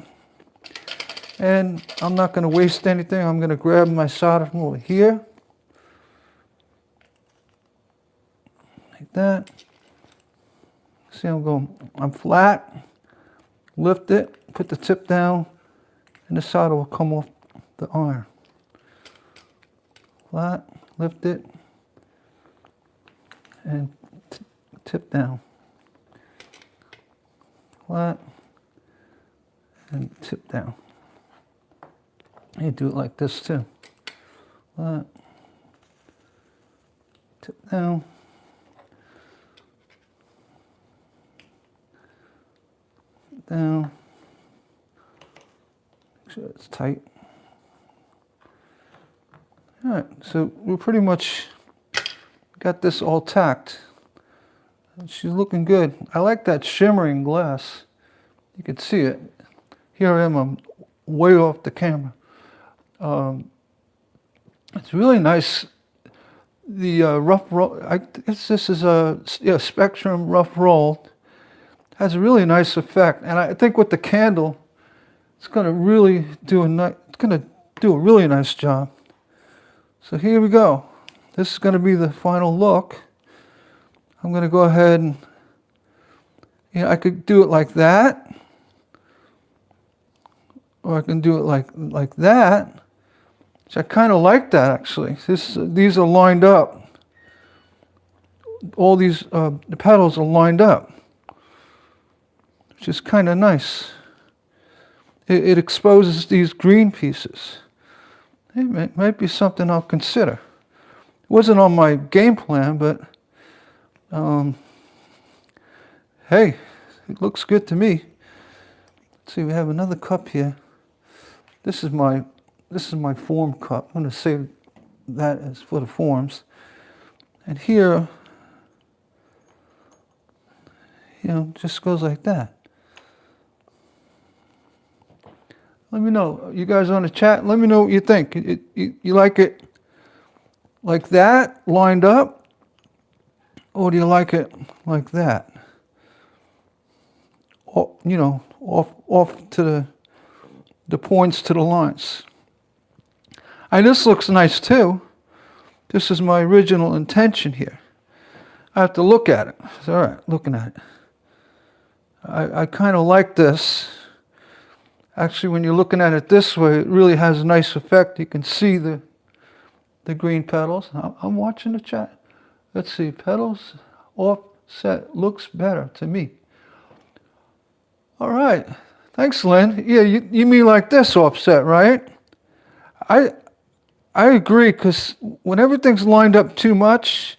and I'm not going to waste anything. I'm going to grab my solder from over here, like that. See, I'm flat. Lift it, put the tip down, and the solder will come off the iron. Flat, lift it, and tip down. Flat, and tip down. You do it like this too. Flat, tip down. Down. Make sure it's tight. All right, so we pretty much got this all tacked. She's looking good. I like that shimmering glass. You can see it. Here I am, I'm way off the camera. It's really nice. The rough roll, this is a Spectrum rough rolled. Has a really nice effect, and I think with the candle, it's going to really do a really nice job. So here we go. This is going to be the final look. I'm going to go ahead and, I could do it like that, or I can do it like that, which I kind of like that actually. These are lined up. All these the petals are lined up, which is kind of nice. It exposes these green pieces. It might be something I'll consider. It wasn't on my game plan, but hey, it looks good to me. Let's see, we have another cup here. This is my form cup. I'm going to save that as for the forms. And here, just goes like that. Let me know. You guys on the chat, let me know what you think. You like it like that, lined up? Or do you like it like that? Or, you know, off to the points to the lines. And this looks nice too. This is my original intention here. I have to look at it. It's all right, looking at it. I kind of like this. Actually, when you're looking at it this way, it really has a nice effect. You can see the green petals. I'm watching the chat. Let's see, petals offset looks better to me. All right, thanks, Lynn. Yeah, you mean like this offset, right? I agree, because when everything's lined up too much,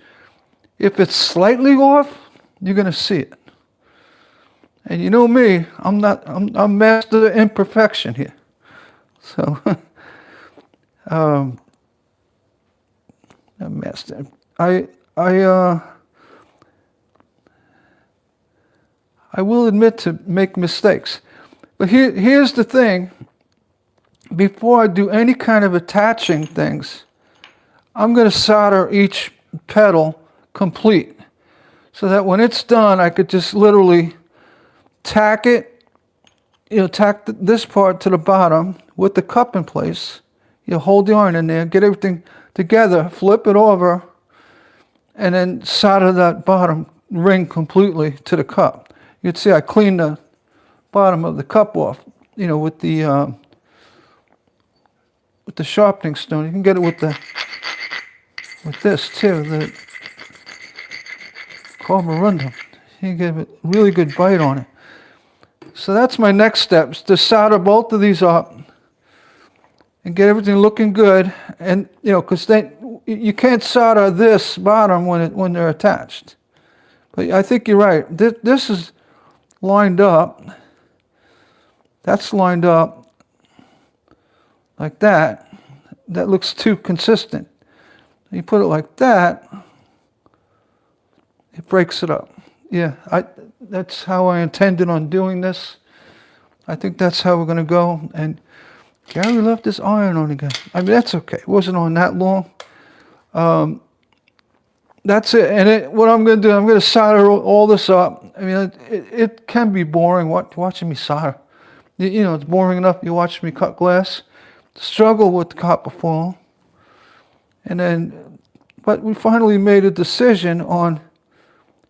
if it's slightly off, you're gonna see it. And you know me, I'm master of imperfection here. So, I'm master. I will admit to make mistakes. But here's the thing. Before I do any kind of attaching things, I'm going to solder each petal complete, so that when it's done, I could just literally tack it, tack this part to the bottom with the cup in place. Hold the iron in there, get everything together, flip it over, and then solder that bottom ring completely to the cup. You'd see I cleaned the bottom of the cup off, with the sharpening stone. You can get it with this too, the carborundum. You get a really good bite on it. So that's my next steps, to solder both of these up and get everything looking good. And because then you can't solder this bottom when they're attached. But I think you're right. This is lined up. That's lined up like that. That looks too consistent. You put it like that, it breaks it up. Yeah, that's how I intended on doing this. I think that's how we're going to go. And Gary left his iron on again. I mean, that's okay. It wasn't on that long. That's it. And what I'm going to do, I'm going to solder all this up. I mean, it can be boring watching me solder. It's boring enough you watch me cut glass. Struggle with the copper foil. But we finally made a decision on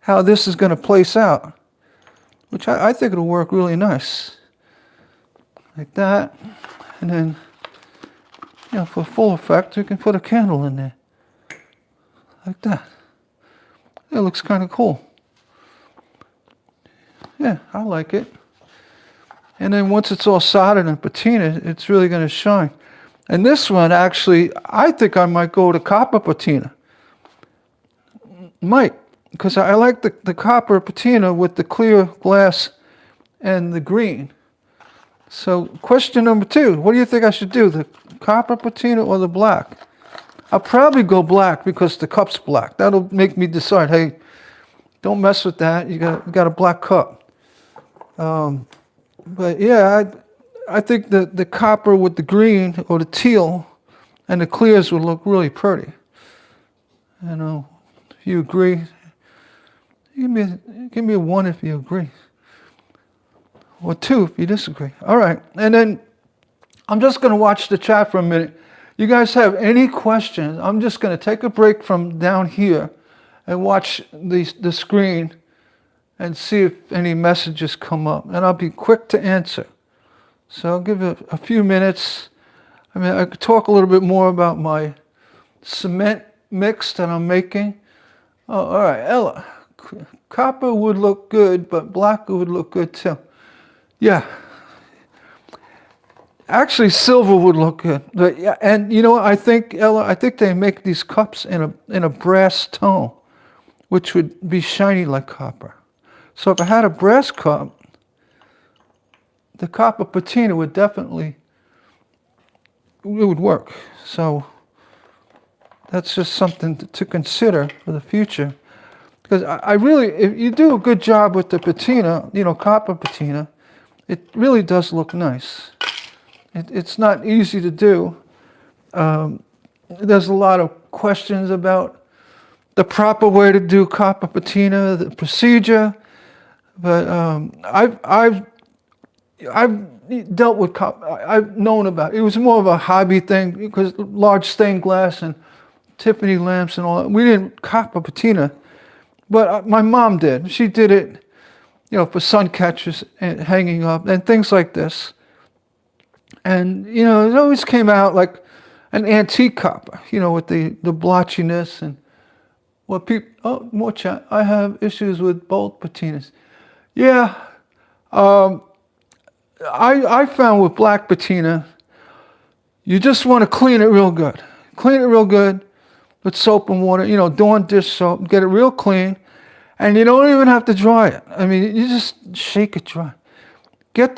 how this is going to place out, which I think it'll work really nice. Like that. And then, for full effect, you can put a candle in there. Like that. It looks kind of cool. Yeah, I like it. And then once it's all soldered and patina, it's really going to shine. And this one, actually, I think I might go to copper patina. Might. Because I like the copper patina with the clear glass and the green. So question number 2, what do you think I should do, the copper patina or the black? I'll probably go black because the cup's black. That'll make me decide, hey, don't mess with that. You got a black cup. But yeah, I think the copper with the green or the teal and the clears would look really pretty. If you agree, give me a 1 if you agree. Or 2 if you disagree. All right. And then I'm just going to watch the chat for a minute. You guys have any questions? I'm just going to take a break from down here and watch the screen and see if any messages come up. And I'll be quick to answer. So I'll give it a few minutes. I mean, I could talk a little bit more about my cement mix that I'm making. Oh, all right, Ella. Copper would look good, but black would look good too. Yeah. Actually, silver would look good. But yeah, and I think, Ella, I think they make these cups in a brass tone, which would be shiny like copper. So if I had a brass cup, the copper patina would definitely, it would work. So that's just something to consider for the future. Because I really, if you do a good job with the patina, copper patina, it really does look nice. It's not easy to do. There's a lot of questions about the proper way to do copper patina, the procedure. But I've dealt with copper. I've known about it. It was more of a hobby thing because large stained glass and Tiffany lamps and all that. We didn't copper patina, but my mom did. She did it, for sun catchers and hanging up and things like this. And, it always came out like an antique copper, with the blotchiness and what people, oh, more chat. I have issues with both patinas. Yeah. I found with black patina, you just want to clean it real good. Clean it real good with soap and water, Dawn dish soap, get it real clean. And you don't even have to dry it. I mean, you just shake it dry. Put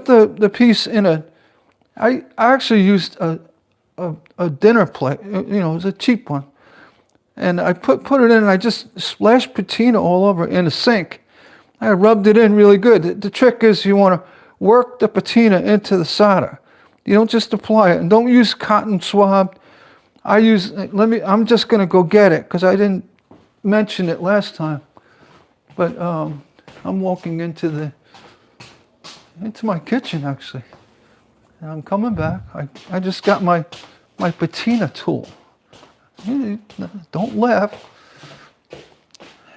the piece in I actually used a dinner plate, it was a cheap one. And I put it in and I just splashed patina all over in the sink. I rubbed it in really good. The trick is you want to work the patina into the solder. You don't just apply it. And don't use cotton swab. I'm just going to go get it because I didn't mention it last time. But I'm walking into my kitchen actually. And I'm coming back. I just got my patina tool. Don't laugh.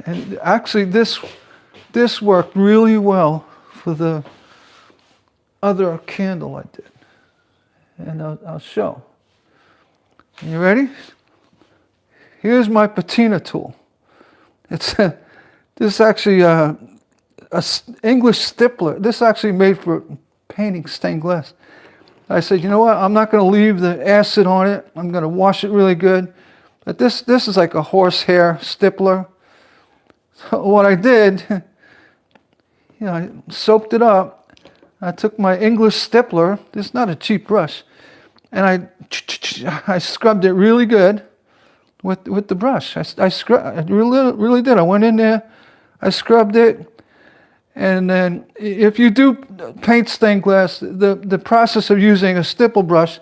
And actually this worked really well for the other candle I did. And I'll show. You ready? Here's my patina tool. This is actually a English stippler. This is actually made for painting stained glass. I said, you know what? I'm not going to leave the acid on it. I'm going to wash it really good. But this is like a horsehair stippler. So what I did, I soaped it up. I took my English stippler. This is not a cheap brush. And I scrubbed it really good with the brush. I really did. I went in there. I scrubbed it. And then if you do paint stained glass, the process of using a stipple brush,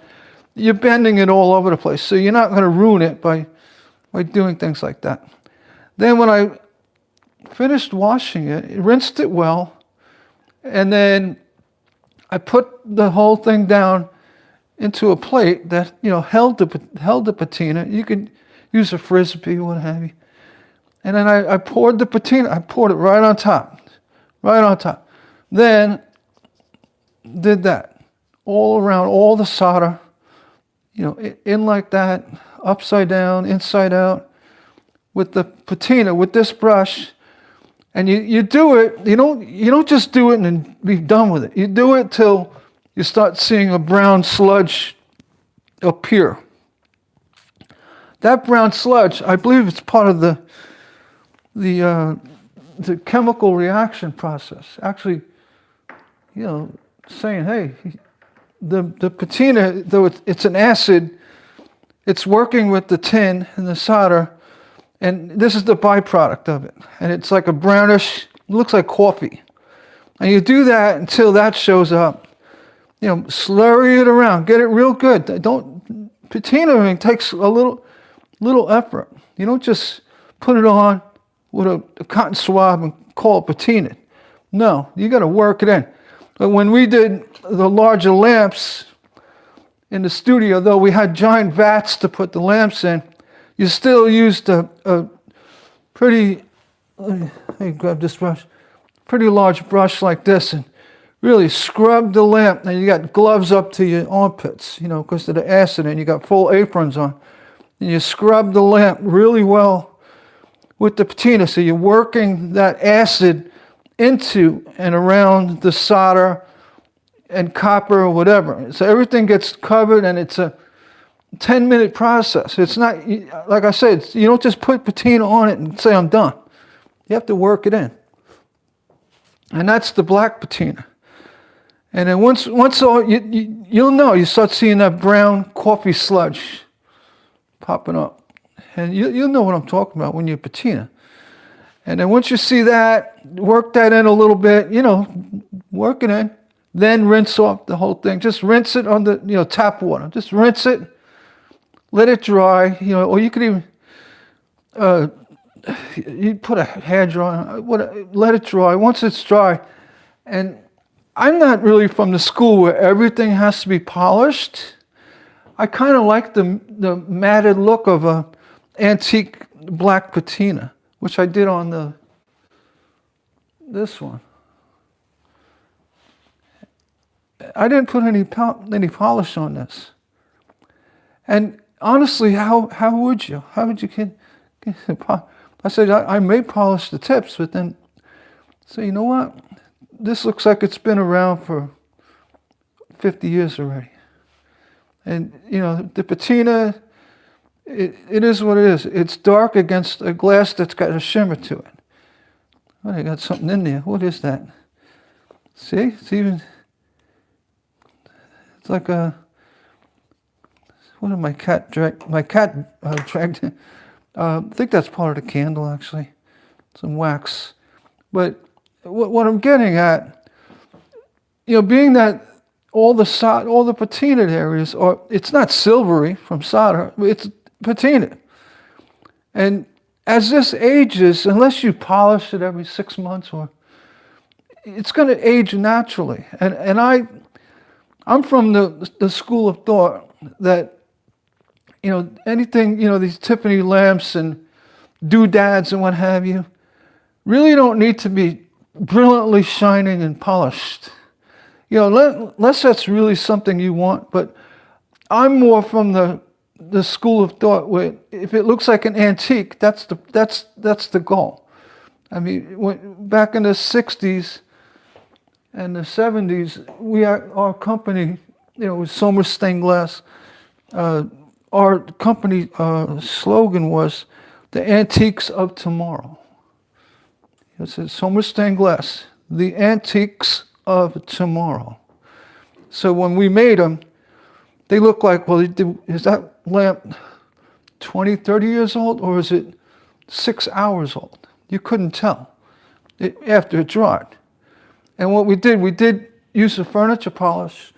you're bending it all over the place. So you're not going to ruin it by doing things like that. Then when I finished washing it, rinsed it well, and then I put the whole thing down into a plate that held the patina. You could use a frisbee, what have you. And then I poured the patina. I poured it right on top. Right on top. Then did that all around, all the solder, in like that, upside down, inside out, with the patina, with this brush. And you do it. You don't just do it and then be done with it. You do it till you start seeing a brown sludge appear. That brown sludge, I believe it's part of the chemical reaction process. Actually, saying, hey, the patina, though it's an acid, it's working with the tin and the solder, and this is the byproduct of it. And it's like a brownish, looks like coffee. And you do that until that shows up. Slurry it around, get it real good. Patina takes a little effort. You don't just put it on with a cotton swab and call it patina. No, you got to work it in. But when we did the larger lamps in the studio, though we had giant vats to put the lamps in, you still used a pretty, let me grab this brush, pretty large brush like this and really scrub the lamp. And you got gloves up to your armpits, because of the acid, and you got full aprons on. And you scrub the lamp really well with the patina. So you're working that acid into and around the solder and copper or whatever. So everything gets covered, and it's a 10-minute process. It's not, like I said, you don't just put patina on it and say, I'm done. You have to work it in. And that's the black patina. And then once all, you'll know, you start seeing that brown coffee sludge popping up. And you'll know what I'm talking about when you patina. And then once you see that, work that in a little bit, work it in. then rinse off the whole thing. Just rinse it on the, tap water. Just rinse it, let it dry, or you could even, you put a hair dryer, let it dry. Once it's dry, and I'm not really from the school where everything has to be polished. I kind of like the matted look of a antique black patina, which I did on this one. I didn't put any polish on this. And honestly, how would you? How would you get I said, I may polish the tips, but then say, you know what? This looks like it's been around for 50 years already. And, the patina, it is what it is. It's dark against a glass that's got a shimmer to it. Oh, they got something in there. What is that? See? It's like a, what did my cat dragged? I think that's part of the candle, actually. Some wax. But what I'm getting at, being that all the patinaed areas it's not silvery from solder, it's patinaed. And as this ages, unless you polish it every 6 months, it's going to age naturally. And I'm from the school of thought that, anything, these Tiffany lamps and doodads and what have you, really don't need to be brilliantly shining and polished. Unless that's really something you want. But I'm more from the school of thought where if it looks like an antique, that's the goal. I mean, back in the 60s and the 70s, our company, with Sommer Stained Glass, our company slogan was the antiques of tomorrow. It says Sommer Stained Glass, the antiques of tomorrow. So when we made them, they look like, well, is that lamp 20, 30 years old, or is it 6 hours old? You couldn't tell after it dried. And what we did use a furniture polish,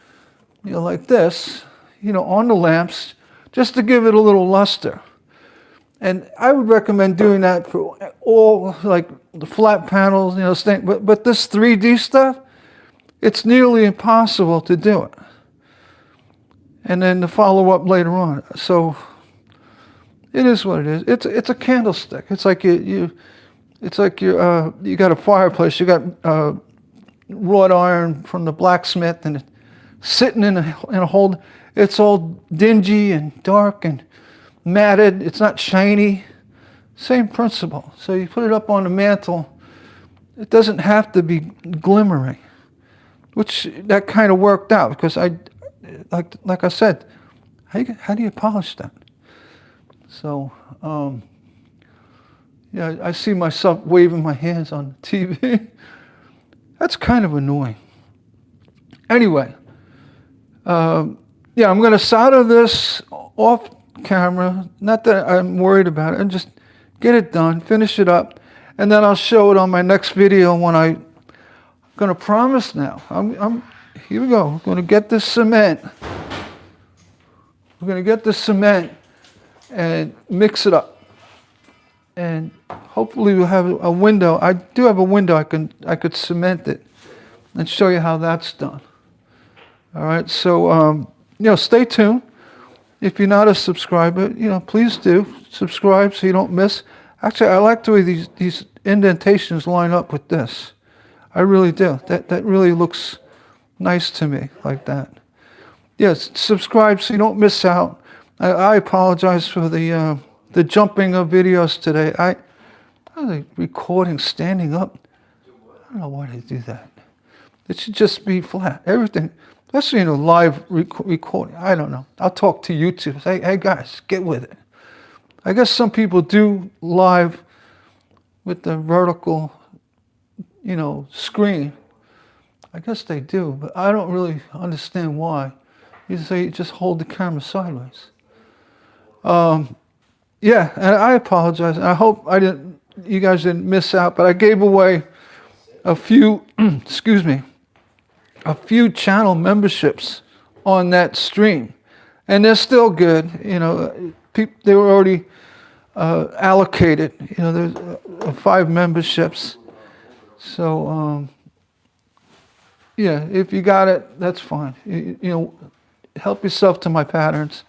like this, on the lamps, just to give it a little luster. And I would recommend doing that for all, like the flat panels, but this 3D stuff, it's nearly impossible to do it. And then the follow-up later on. So it is what it is. It's a candlestick. It's like you got a fireplace. You got wrought iron from the blacksmith, and it's sitting in a hole. It's all dingy and dark and matted. It's not shiny. Same principle. So you put it up on the mantle. It doesn't have to be glimmering, which that kind of worked out because like I said, how do you polish that? So I see myself waving my hands on TV. That's kind of annoying. Anyway, I'm going to solder this off camera. Not that I'm worried about it. And just get it done, finish it up, and then I'll show it on my next video when I'm going to promise now. Here we go. We're going to get this cement. We're going to get this cement and mix it up. And hopefully we'll have a window. I do have a window. I could cement it and show you how that's done. All right. So stay tuned. If you're not a subscriber, please do subscribe so you don't miss. Actually, I like the way these indentations line up with this. I really do. That really looks nice to me, like that. Yes, subscribe so you don't miss out. I apologize for the jumping of videos today. I was recording standing up. I don't know why they do that. It should just be flat. Everything, especially in a live recording. I don't know. I'll talk to YouTube. Say, hey guys, get with it. I guess some people do live with the vertical, screen. I guess they do, but I don't really understand why. You say just hold the camera sideways. And I apologize. I hope you guys didn't miss out, but I gave away a few, a few channel memberships on that stream, and they're still good. You know, they were already allocated. You know, there's 5 memberships. So yeah, if you got it, that's fine. You know, help yourself to my patterns.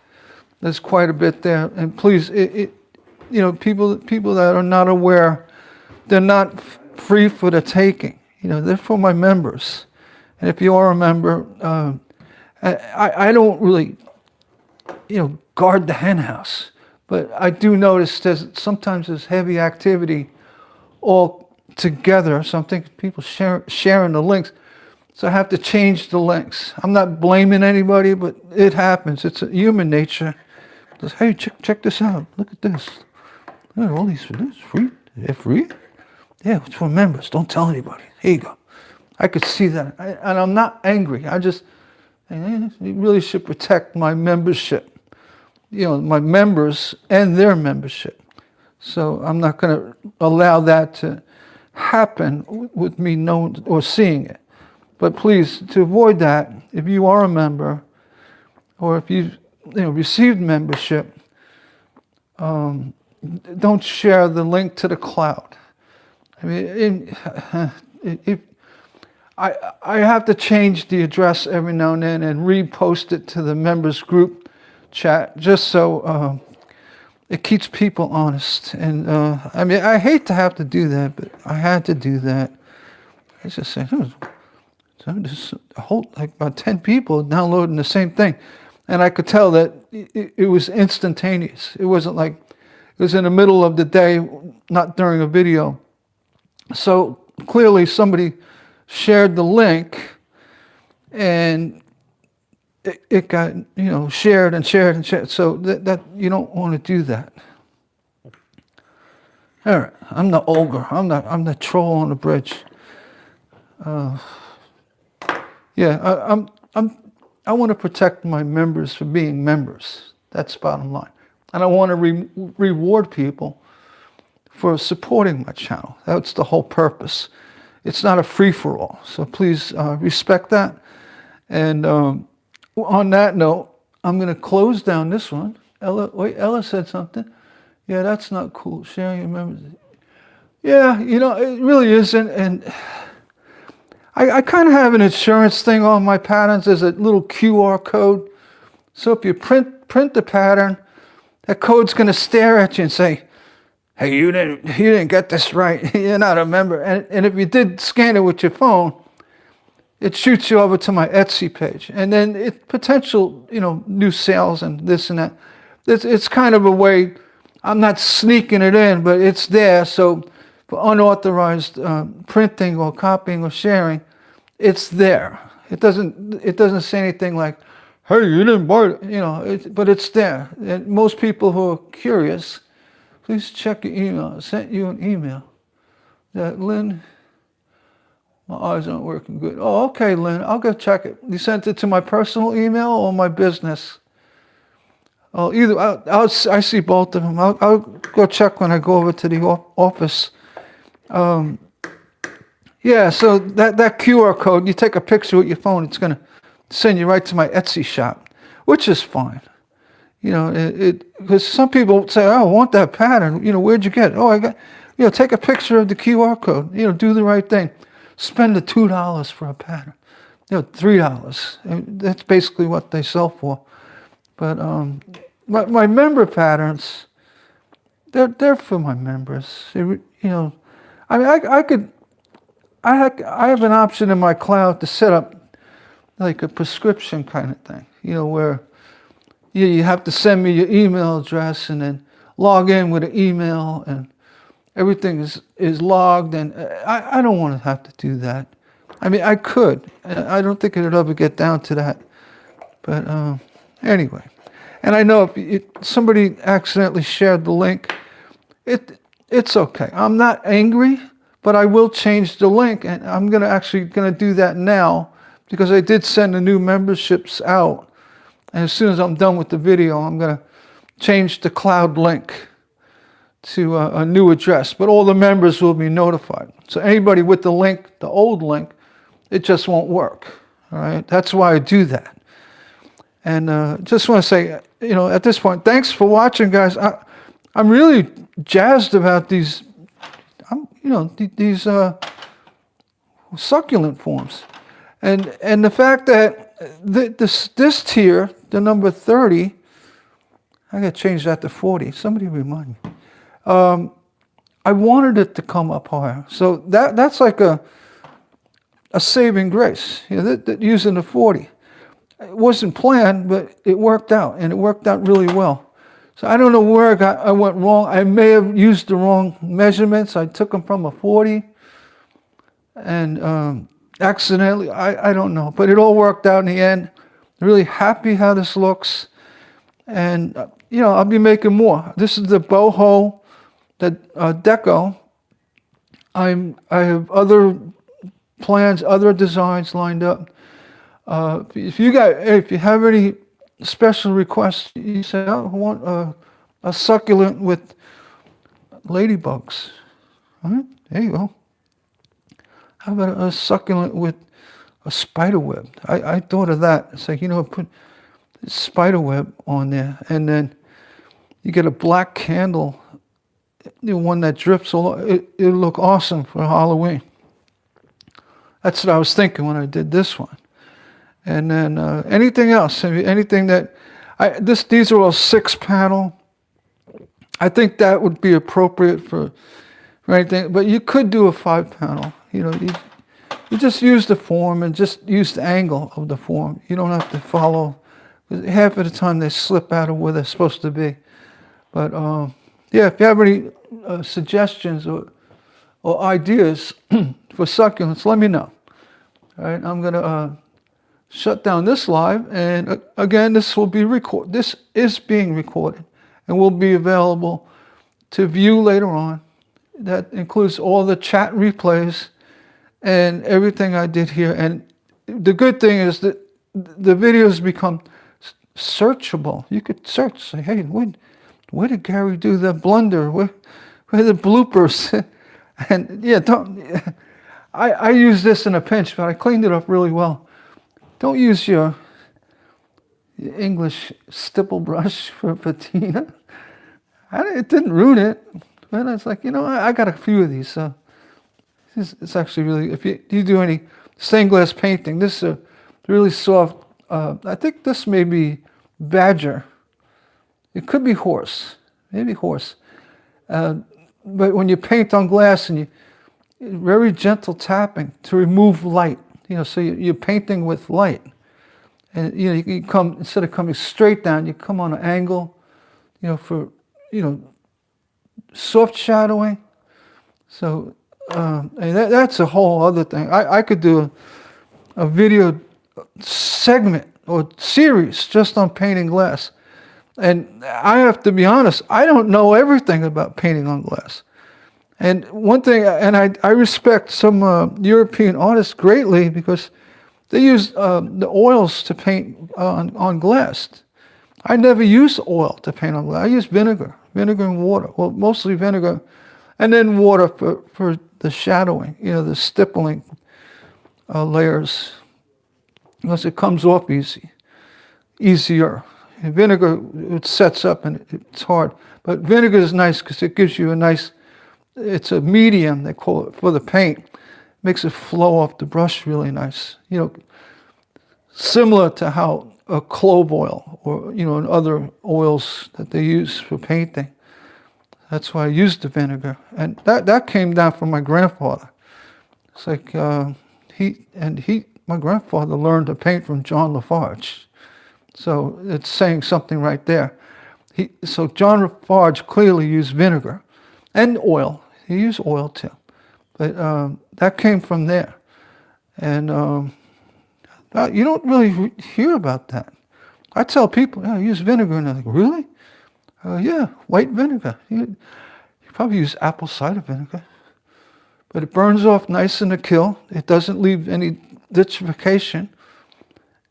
There's quite a bit there, and please, you know, people that are not aware, they're not free for the taking. You know, they're for my members, and if you are a member, I don't really, you know, guard the hen house, but I do notice sometimes there's heavy activity all together. So I'm thinking people sharing the links. So I have to change the links. I'm not blaming anybody, but it happens. It's human nature. Just, hey, check this out. Look at this. Oh, all these this free. They're free? Yeah, it's for members. Don't tell anybody. Here you go. I could see that. And I'm not angry. I just, you really should protect my membership. You know, my members and their membership. So I'm not going to allow that to happen with me knowing or seeing it. But please, to avoid that, if you are a member, or if you've received membership, don't share the link to the cloud. I mean, if I have to change the address every now and then and repost it to the members group chat just so it keeps people honest. And I mean, I hate to have to do that, but I had to do that. I just said, so there's a whole, like about 10 people downloading the same thing. And I could tell that it was instantaneous. It wasn't like, it was in the middle of the day, not during a video. So clearly somebody shared the link and it got, shared and shared and shared. So that you don't want to do that. All right, I'm the ogre. I'm the troll on the bridge. I want to protect my members for being members. That's bottom line. And I want to reward people for supporting my channel. That's the whole purpose. It's not a free-for-all. So please respect that. And on that note, I'm going to close down this one. Ella said something. Yeah, that's not cool. Sharing your members. Yeah, it really isn't. And I kind of have an insurance thing on my patterns. There's a little QR code. So if you print the pattern, that code's going to stare at you and say, hey, you didn't get this right. You're not a member. And if you did scan it with your phone, it shoots you over to my Etsy page. And then potential, new sales and this and that. It's kind of a way, I'm not sneaking it in, but it's there. So for unauthorized printing or copying or sharing, it's there. It doesn't say anything like, hey, you didn't buy it, but it's there. And most people who are curious, please check your email. I sent you an email. That Lynn, my eyes aren't working good. Oh, okay, Lynn, I'll go check it. You sent it to my personal email or my business? Oh, either. I see both of them. I'll go check when I go over to the office. Yeah, so that QR code, you take a picture with your phone, it's going to send you right to my Etsy shop, which is fine. Because some people say, oh, I want that pattern. Where'd you get it? Oh, I got, take a picture of the QR code. Do the right thing. Spend the $2 for a pattern. $3. That's basically what they sell for. But my member patterns, they're for my members. I have an option in my cloud to set up like a prescription kind of thing, where you have to send me your email address and then log in with an email and everything is logged. And I don't want to have to do that. I mean, I could. I don't think it'll ever get down to that. But anyway. And I know if somebody accidentally shared the link, it's okay. I'm not angry, but I will change the link. And I'm going to do that now because I did send the new memberships out. And as soon as I'm done with the video, I'm going to change the cloud link to a new address. But all the members will be notified. So anybody with the link, the old link, it just won't work. All right, that's why I do that. And just want to say, at this point, thanks for watching, guys. I'm really jazzed about these, these succulent forms, and the fact that this tier, the number 30, I got to change that to 40. Somebody remind me. I wanted it to come up higher, so that's like a saving grace. Using the 40. It wasn't planned, but it worked out, and it worked out really well. So I don't know where I went wrong. I may have used the wrong measurements. I took them from a 40, and accidentally, I don't know. But it all worked out in the end. Really happy how this looks, and I'll be making more. This is the BOHO, the deco. I have other plans, other designs lined up. If you have any special requests, you say, I want a succulent with ladybugs. All right, there you go. How about a succulent with a spider web? I thought of that. It's like, put spider web on there, and then you get a black candle, the one that drips all. It'll look awesome for Halloween. That's what I was thinking when I did this one. And then anything else? Anything that these are all 6-panel. I think that would be appropriate for anything. But you could do a 5-panel. You just use the form and just use the angle of the form. You don't have to follow. Half of the time they slip out of where they're supposed to be. But yeah, if you have any suggestions or ideas for succulents, let me know. All right, I'm gonna shut down this live, and again, this is being recorded and will be available to view later on. That includes all the chat replays and everything I did here. And the good thing is that the videos become searchable. You could search, say, hey, where did Gary do the blunder? Where are the bloopers? And yeah, I use this in a pinch, but I cleaned it up really well. Don't use your English stipple brush for patina. It didn't ruin it, but it's like, I got a few of these, so it's actually really, if you do any stained glass painting, this is a really soft, I think this may be badger. It could be horse, maybe horse. But when you paint on glass and very gentle tapping to remove light, so you're painting with light. And, you come, instead of coming straight down, you come on an angle, for, soft shadowing. So, and that's a whole other thing. I could do a video segment or series just on painting glass. And I have to be honest, I don't know everything about painting on glass. And one thing, and I respect some European artists greatly because they use the oils to paint on glass. I never use oil to paint on glass. I use vinegar and water. Well, mostly vinegar, and then water for the shadowing, the stippling layers, because it comes off easier. And vinegar, it sets up and it's hard. But vinegar is nice because it gives you it's a medium, they call it, for the paint. Makes it flow off the brush really nice. Similar to how a clove oil or, and other oils that they use for painting. That's why I used the vinegar. And that came down from my grandfather. It's like, my grandfather learned to paint from John Lafarge. So it's saying something right there. So John Lafarge clearly used vinegar and oil. He used oil too. But that came from there. And you don't really hear about that. I tell people, I use vinegar, and they're like, really? Yeah, white vinegar. You probably use apple cider vinegar. But it burns off nice in the kiln. It doesn't leave any ditchification.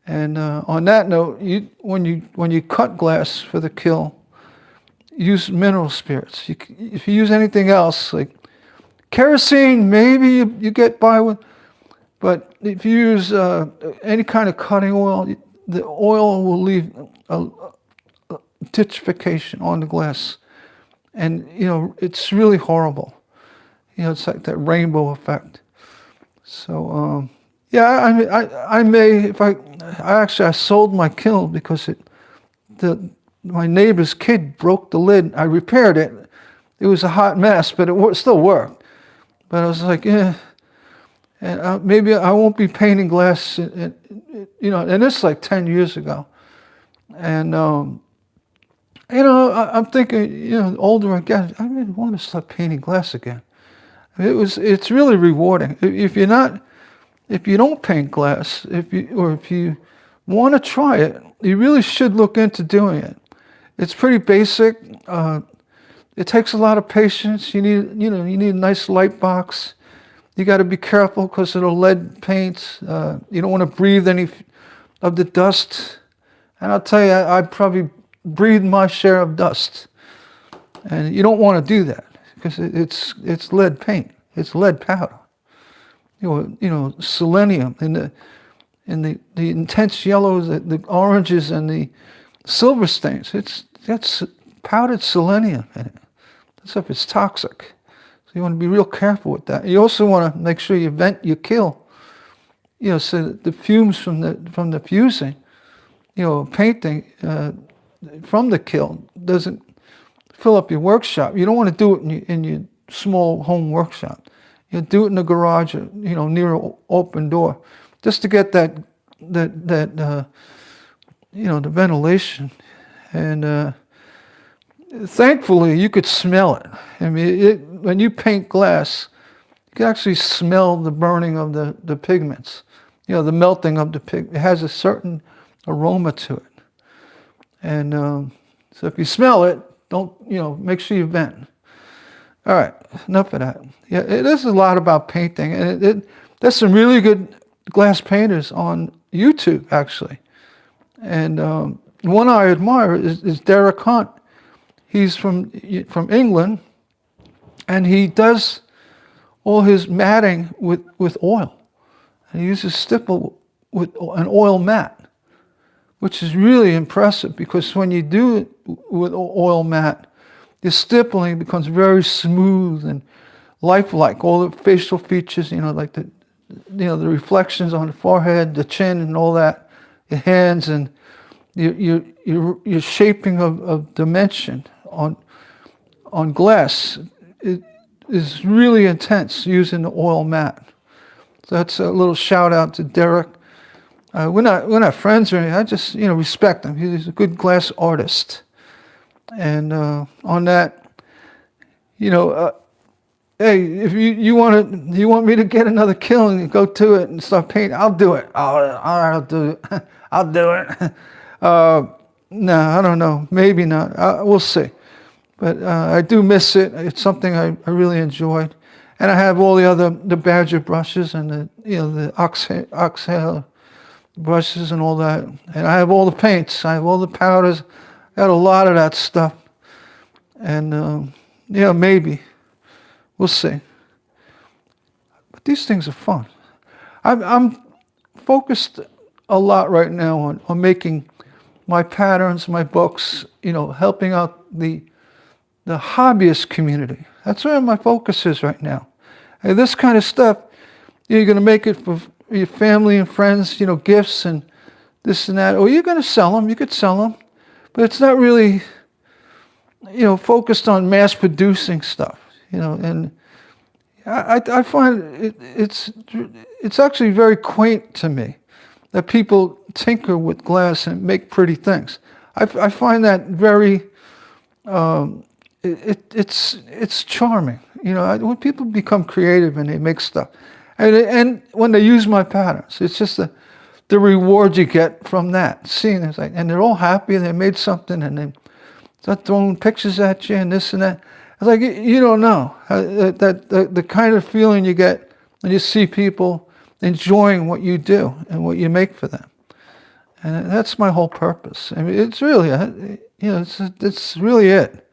And on that note, when you cut glass for the kiln, use mineral spirits. If you use anything else, like kerosene, maybe you get by with. But if you use any kind of cutting oil, the oil will leave a ditchification on the glass. And, it's really horrible. It's like that rainbow effect. So, I may, if I sold my kiln because my neighbor's kid broke the lid. I repaired it. It was a hot mess, but it still worked. But I was like, and maybe I won't be painting glass, and this is like 10 years ago. And, I'm thinking, the older I get, I really want to start painting glass again. It's really rewarding. If you don't paint glass, if you want to try it, you really should look into doing it. It's pretty basic. It takes a lot of patience. You need a nice light box. You got to be careful because it'll lead paint. You don't want to breathe any of the dust. And I'll tell you, I probably breathed my share of dust. And you don't want to do that because it's lead paint. It's lead powder. Selenium and the intense yellows, the oranges and the silver stains. That's powdered selenium in it. That stuff is toxic. So you want to be real careful with that. You also want to make sure you vent your kiln. So that the fumes from the fusing, painting from the kiln doesn't fill up your workshop. You don't want to do it in your small home workshop. You do it in the garage, near an open door, just to get the ventilation. And thankfully, you could smell it. I mean, when you paint glass, you can actually smell the burning of the pigments. The melting of the pigment. It has a certain aroma to it. And so if you smell it, make sure you vent. All right, enough of that. Yeah, it is a lot about painting, and there's some really good glass painters on YouTube, actually. And one I admire is Derek Hunt. He's from England, and he does all his matting with oil. And he uses stipple with an oil mat, which is really impressive because when you do it with oil mat, the stippling becomes very smooth and lifelike. All the facial features, like the reflections on the forehead, the chin, and all that, the hands, and your shaping of dimension on glass is really intense using the oil mat. So that's a little shout out to Derek. We're not friends or anything. I just respect him. He's a good glass artist. And on that, hey, if you want me to get another kiln and go to it and start painting, I'll do it. I'll do it. I'll do it. No, I don't know. Maybe not. We'll see. But I do miss it. It's something I really enjoyed. And I have all the Badger brushes and the oxhale brushes and all that. And I have all the paints. I have all the powders. I got a lot of that stuff. And maybe. We'll see. But these things are fun. I'm focused a lot right now on making my patterns, my books, helping out the hobbyist community. That's where my focus is right now. And this kind of stuff, you're going to make it for your family and friends, gifts and this and that. Or you're going to sell them. You could sell them. But it's not really, focused on mass producing stuff, And I find it's actually very quaint to me that people tinker with glass and make pretty things. I find that very, it's charming. When people become creative and they make stuff, and when they use my patterns, it's just the reward you get from that. Seeing it, and they're all happy and they made something and they start throwing pictures at you and this and that. It's like, you don't know that the kind of feeling you get when you see people enjoying what you do and what you make for them. And that's my whole purpose. I mean, it's really, it's really it.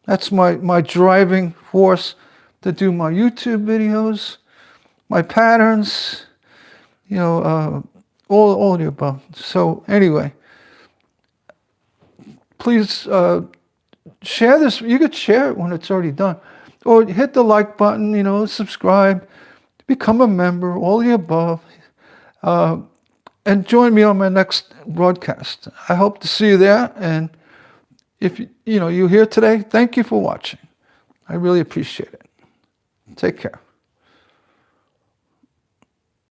That's my driving force to do my YouTube videos, my patterns, all of the above. So anyway, please share this. You could share it when it's already done. Or hit the like button, subscribe, become a member, all the above. And join me on my next broadcast. I hope to see you there. And if you're here today, thank you for watching. I really appreciate it. Take care.